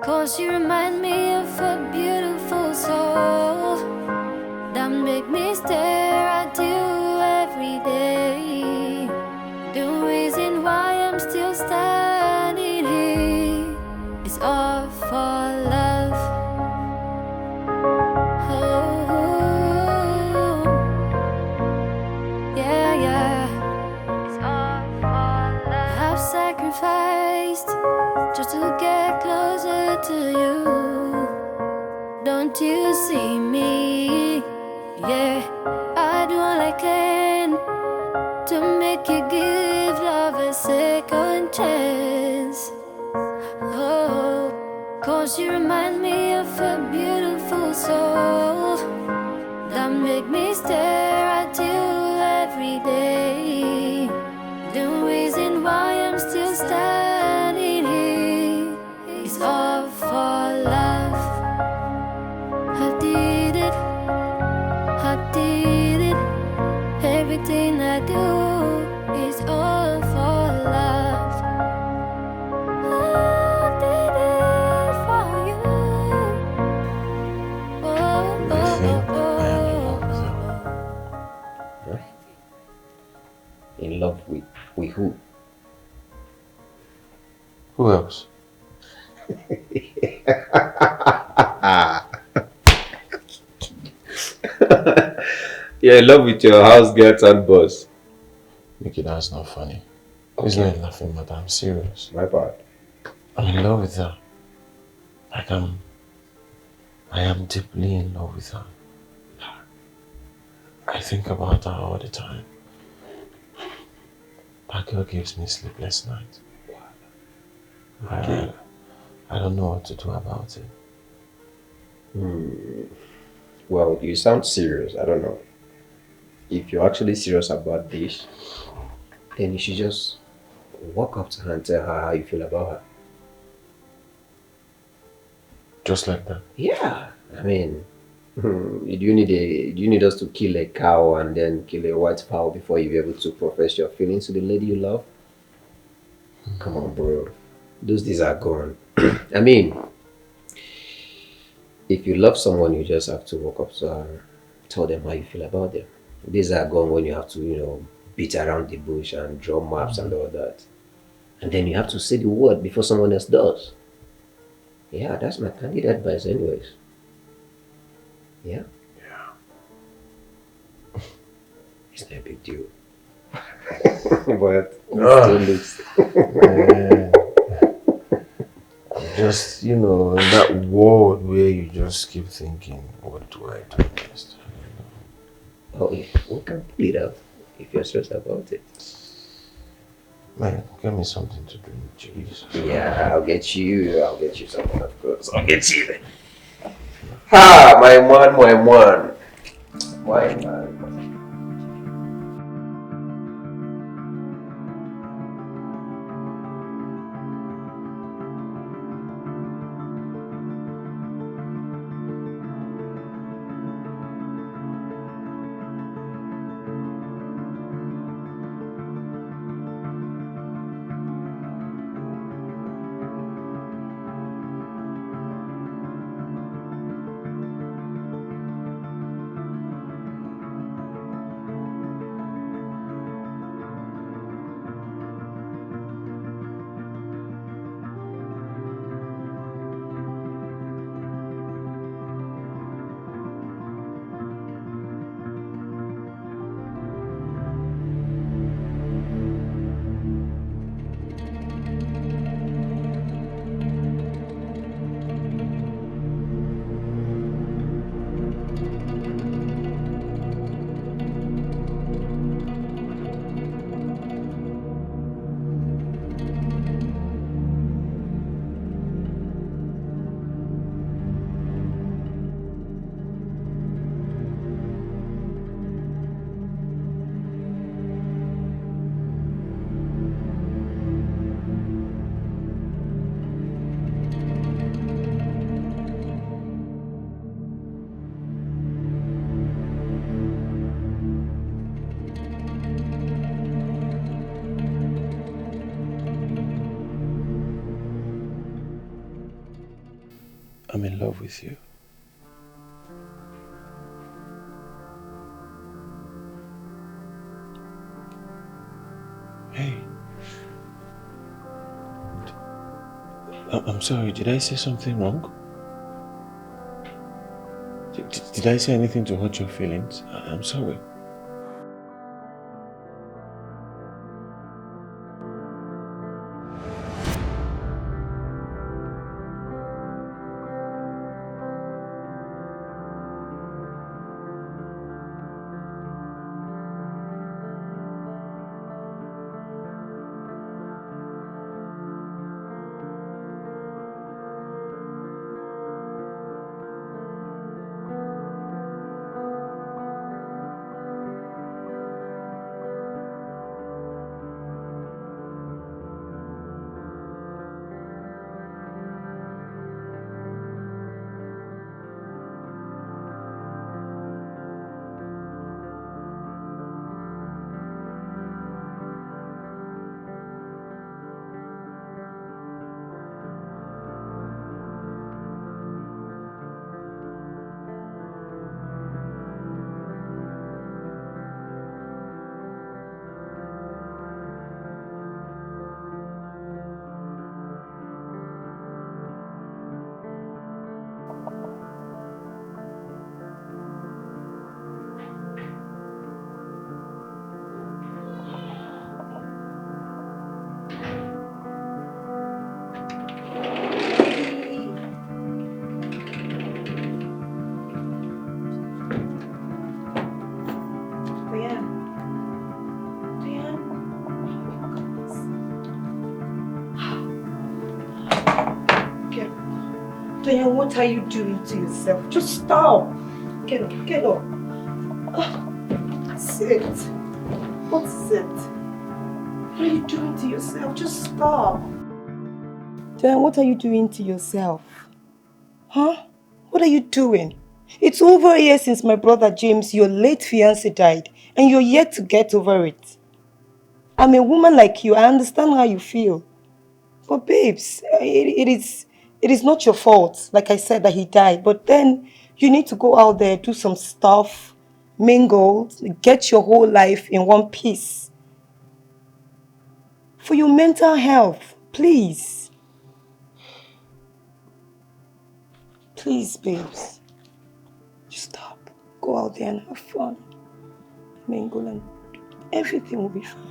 'Cause you remind me of a beautiful soul that make me stare at you every day. The reason why I'm still standing here is all for love. Oh, yeah, yeah. It's all for love. I've sacrificed just to get closer to you. Don't you see me? Yeah, I do all I can to make you give love a second chance. Oh, 'cause you remind me of a beautiful soul that make me stare at you every day. The reason why I'm still standing here is all for love. I did it, I did it. Everything I do is all for love. I did it for you. Oh, You think oh, I am in love with oh, her? oh. In love with who? Who else? You're in love with your house girl and boss. Mickey, that's not funny. It's not laughing, but I'm serious. My part. I'm in love with her. Like I am deeply in love with her. I think about her all the time. That girl gives me sleepless nights. I don't know what to do about it. Well, you sound serious. I don't know. If you're actually serious about this, then you should just walk up to her and tell her how you feel about her. Just like that. Yeah. I mean, do you need us to kill a cow and then kill a white fowl before you be able to profess your feelings to the lady you love? Come on, bro. Those days are gone. I mean, if you love someone, you just have to walk up to her, tell them how you feel about them. These are gone when you have to, beat around the bush and draw maps and all that. And then you have to say the word before someone else does. Yeah, that's my candid advice anyways. Yeah? Yeah. It's not a big deal. But it still looks... Man. Just, in that world where you just keep thinking, what do I do next? Oh, yeah. We can pull it out if you're stressed about it. Man, get me something to drink, jeez. Yeah, I'll get you something, of course. I'll get you. Ha! My man. My man. I'm in love with you. Hey. I'm sorry, did I say something wrong? Did I say anything to hurt your feelings? I'm sorry. Diane, what are you doing to yourself? Just stop. Get up, get up. Sit. What's it? What are you doing to yourself? Just stop. Diane, what are you doing to yourself? Huh? What are you doing? It's over a year since my brother James, your late fiancé, died, and you're yet to get over it. I'm a woman like you. I understand how you feel. But babes, it is not your fault, like I said, that he died. But then you need to go out there, do some stuff, mingle, get your whole life in one piece. For your mental health, please. Please, babes. Just stop. Go out there and have fun. Mingle and everything will be fine.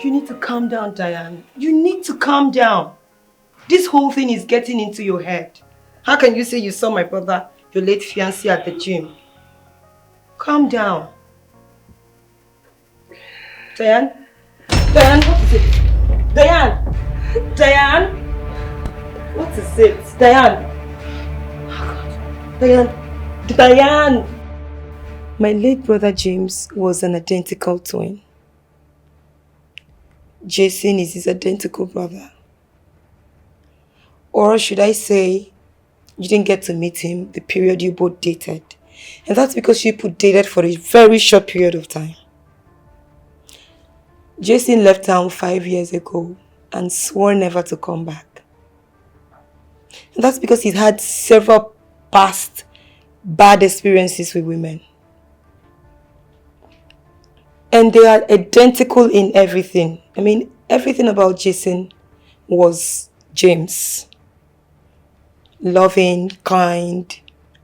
You need to calm down, Diane. You need to calm down. This whole thing is getting into your head. How can you say you saw my brother, your late fiancé, at the gym? Calm down. Diane? Diane, what is it? Diane! Diane! What is it? Diane! Diane! Diane! My late brother James was an identical twin. Jason is his identical brother. Or should I say, you didn't get to meet him the period you both dated. And that's because you both dated for a very short period of time. Jason left town 5 years ago and swore never to come back. And that's because he's had several past bad experiences with women. And they are identical in everything. I mean, everything about Jason was James. Loving, kind,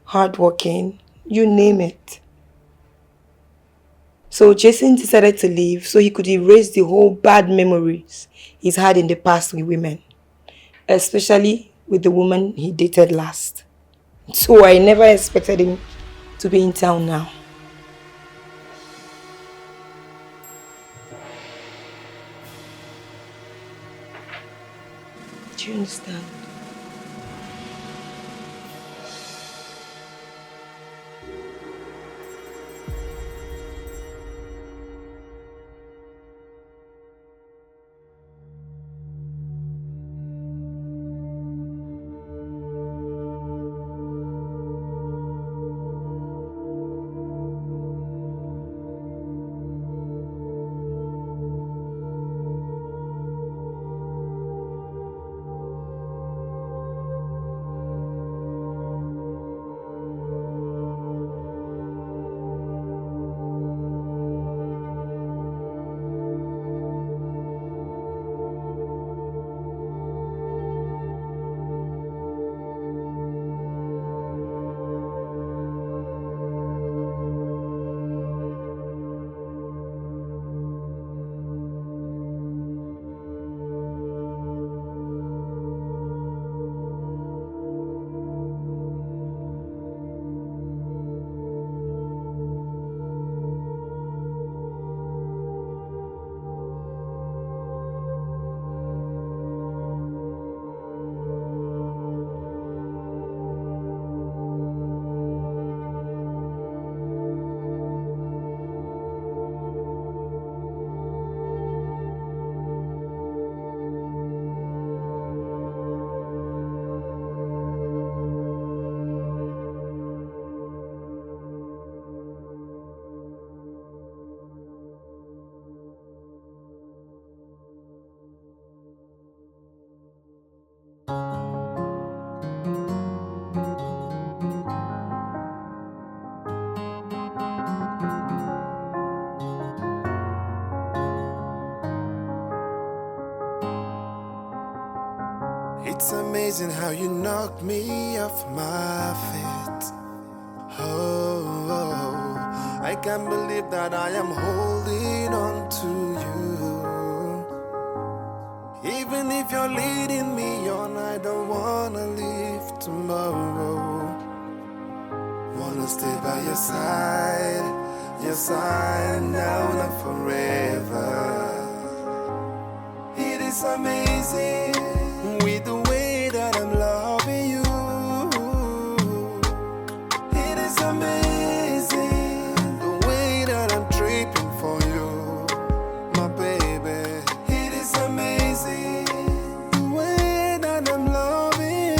hardworking, you name it. So Jason decided to leave so he could erase the whole bad memories he's had in the past with women. Especially with the woman he dated last. So I never expected him to be in town now. Do you understand? It's amazing how you knocked me off my feet. Oh, I can't believe that I am holding on to you. Even if you're leading me on, I don't wanna leave tomorrow. Wanna stay by your side now and forever. It is amazing with the way that I'm loving you. It is amazing the way that I'm tripping for you, my baby. It is amazing the way that I'm loving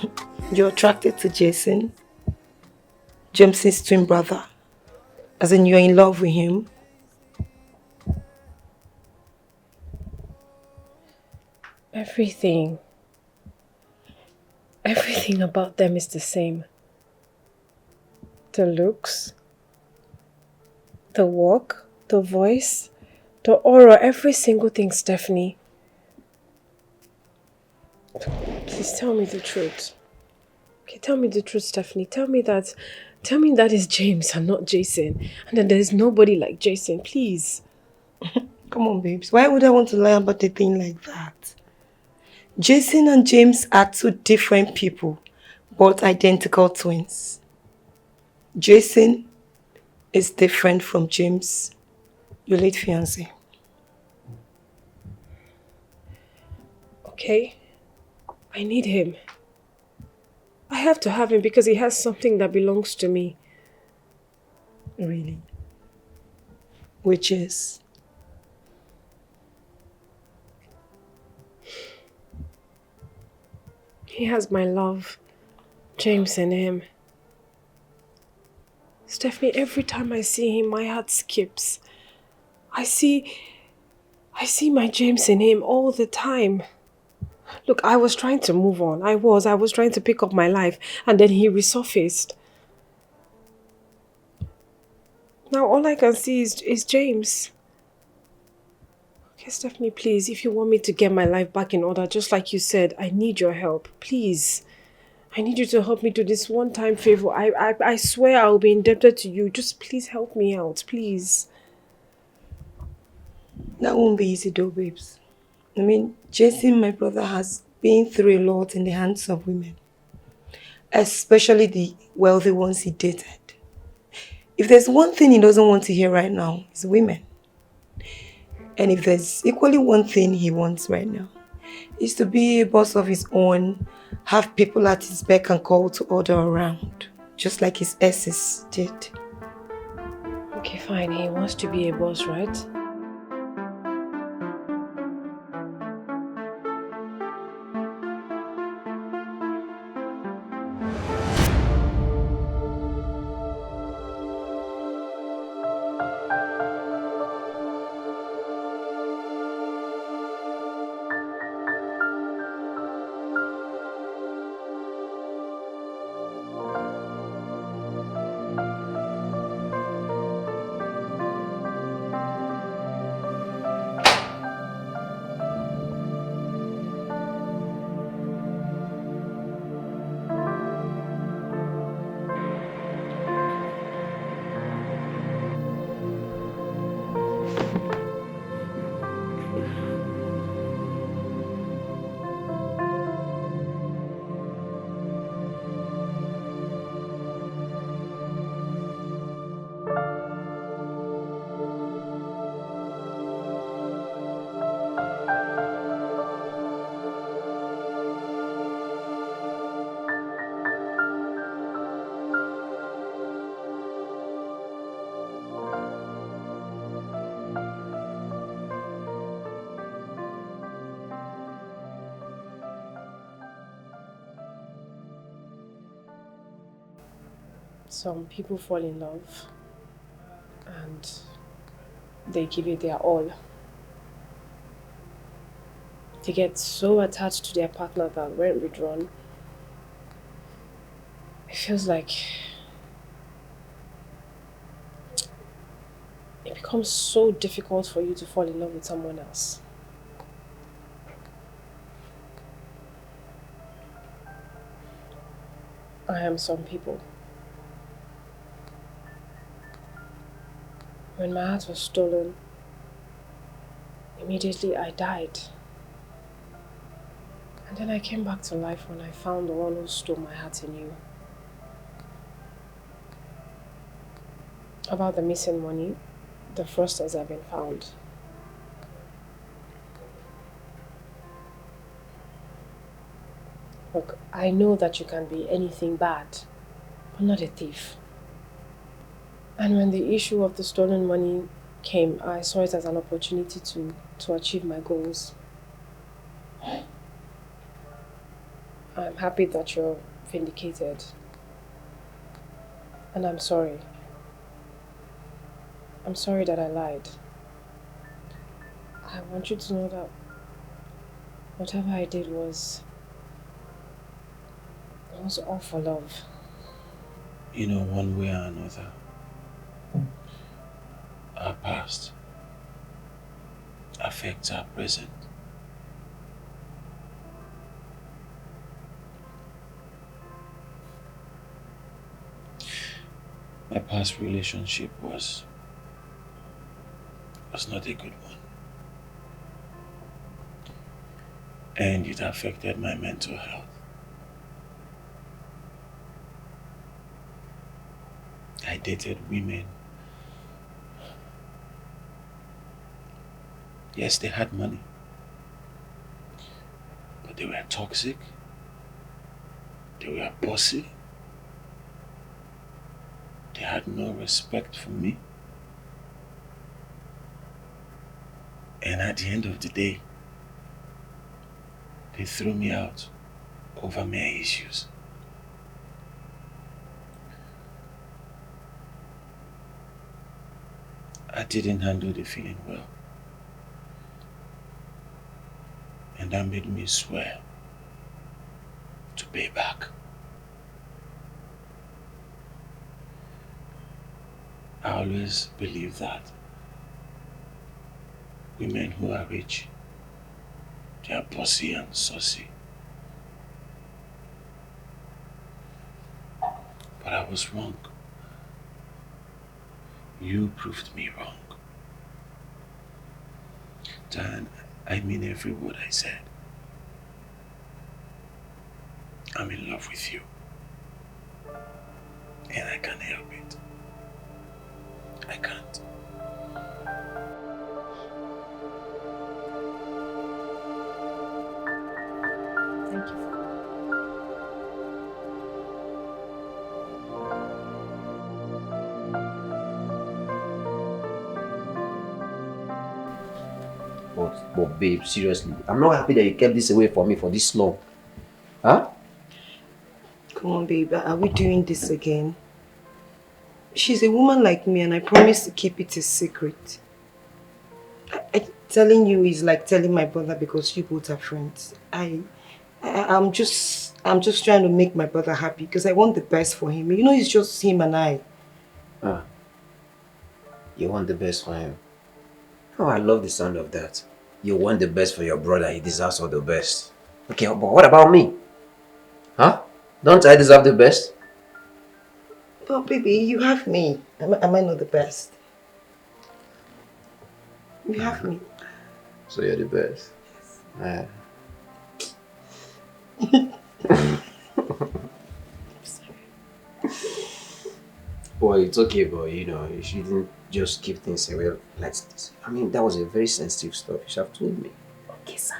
you. You're attracted to Jason, James's twin brother, as in you're in love with him. Everything about them is the same. The looks, the walk, the voice, the aura, every single thing, Stephanie. Please tell me the truth. Okay, tell me the truth, Stephanie. Tell me that is James and not Jason. And that there's nobody like Jason, please. Come on, babes. Why would I want to lie about a thing like that? Jason and James are two different people, but identical twins. Jason is different from James your late fiancé. Okay? I need him. I have to have him because he has something that belongs to me. Really? Which is? He has my love, James, in him. Stephanie, every time I see him, my heart skips. I see my James in him all the time. Look, I was trying to move on. I was trying to pick up my life, and then he resurfaced. Now all I can see is James. Okay, Stephanie, please, if you want me to get my life back in order, just like you said, I need your help. Please. I need you to help me do this one-time favor. I swear I'll be indebted to you. Just please help me out, please. That won't be easy though, babes. I mean, Jason, my brother, has been through a lot in the hands of women. Especially the wealthy ones he dated. If there's one thing he doesn't want to hear right now, it's women. And if there's equally one thing he wants right now, it's to be a boss of his own, have people at his beck and call to order around, just like his exes did. Okay, fine. He wants to be a boss, right? Some people fall in love and they give it their all. They get so attached to their partner that when withdrawn, it feels like it becomes so difficult for you to fall in love with someone else. I am some people. When my heart was stolen, immediately I died. And then I came back to life when I found the one who stole my heart in you. About the missing money, the fraudsters have been found. Look, I know that you can be anything bad, but not a thief. And when the issue of the stolen money came, I saw it as an opportunity to achieve my goals. I'm happy that you're vindicated. And I'm sorry. I'm sorry that I lied. I want you to know that whatever I did was all for love. You know, one way or another, our past affects our present. My past relationship was not a good one. And it affected my mental health. I dated women Yes, they had money. But they were toxic. They were bossy. They had no respect for me. And at the end of the day, they threw me out over mere issues. I didn't handle the feeling well. And that made me swear to pay back. I always believe that women who are rich, they are bossy and saucy. But I was wrong. You proved me wrong. Dan, I mean every word I said. I'm in love with you. And I can't help it. I can't. Thank you. But babe, seriously, I'm not happy that you kept this away from me for this long. Huh? Come on, babe. Are we doing this again? She's a woman like me and I promise to keep it a secret. Telling you is like telling my brother because you both are friends. I'm just trying to make my brother happy because I want the best for him. You know, it's just him and I. You want the best for him? Oh, I love the sound of that. You want the best for your brother, he deserves all the best. Okay, but what about me? Huh? Don't I deserve the best? Well, baby, you have me. Am I not the best? You have me. So you're the best? Yes. Well, it's okay, but you know, you shouldn't just keep things away like this. I mean, that was a very sensitive stuff. You should have told me. Okay, sir.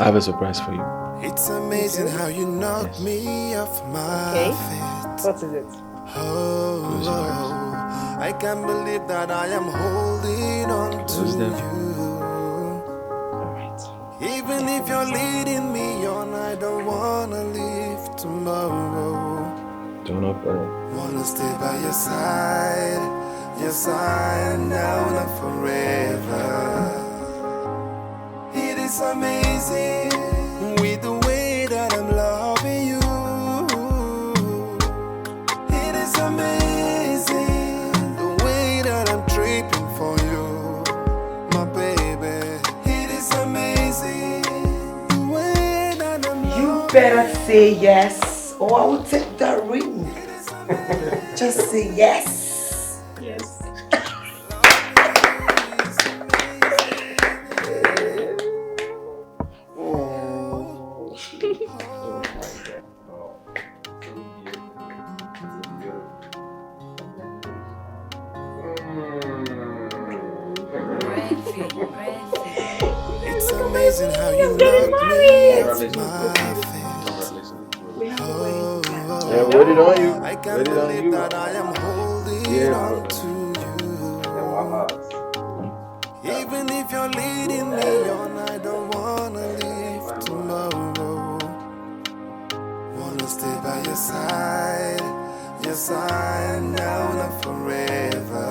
I have a surprise for you. It's amazing how you knock me off my feet. What is it? Oh, I can't believe that I am holding on to you. Alright. Even if you're leading me on, I don't wanna leave tomorrow. Don't open. Wanna stay by your side now and forever. It is amazing with the way that I'm loving you. It is amazing the way that I'm tripping for you, my baby. It is amazing the way that I'm You better say yes or I will take that ring. Just say yes. Yes. It's amazing how you knock me off my feet. Yeah, wait it on you. I can't believe that I am holding on to you. Even if you're leading me on, I don't wanna leave tomorrow. Wanna stay by your side now and forever.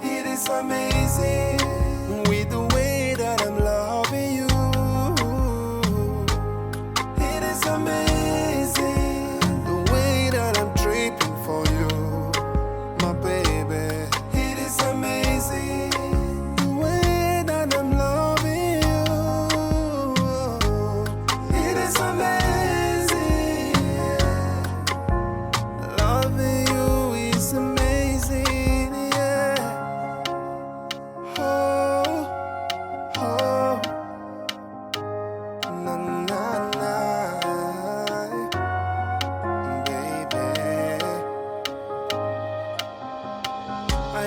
It is amazing with the way that I'm loving you. It is amazing the way that I'm tripping for you, my baby. It is amazing the way that I'm loving you. It is amazing. Loving you is amazing, yeah. Oh,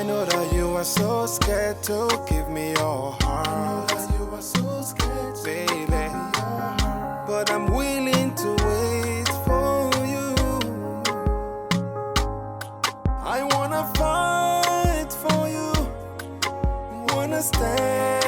know that you are so scared to give me your heart. I know that you are so scared, baby. But I'm willing to wait for you. I wanna fight for you. Wanna stand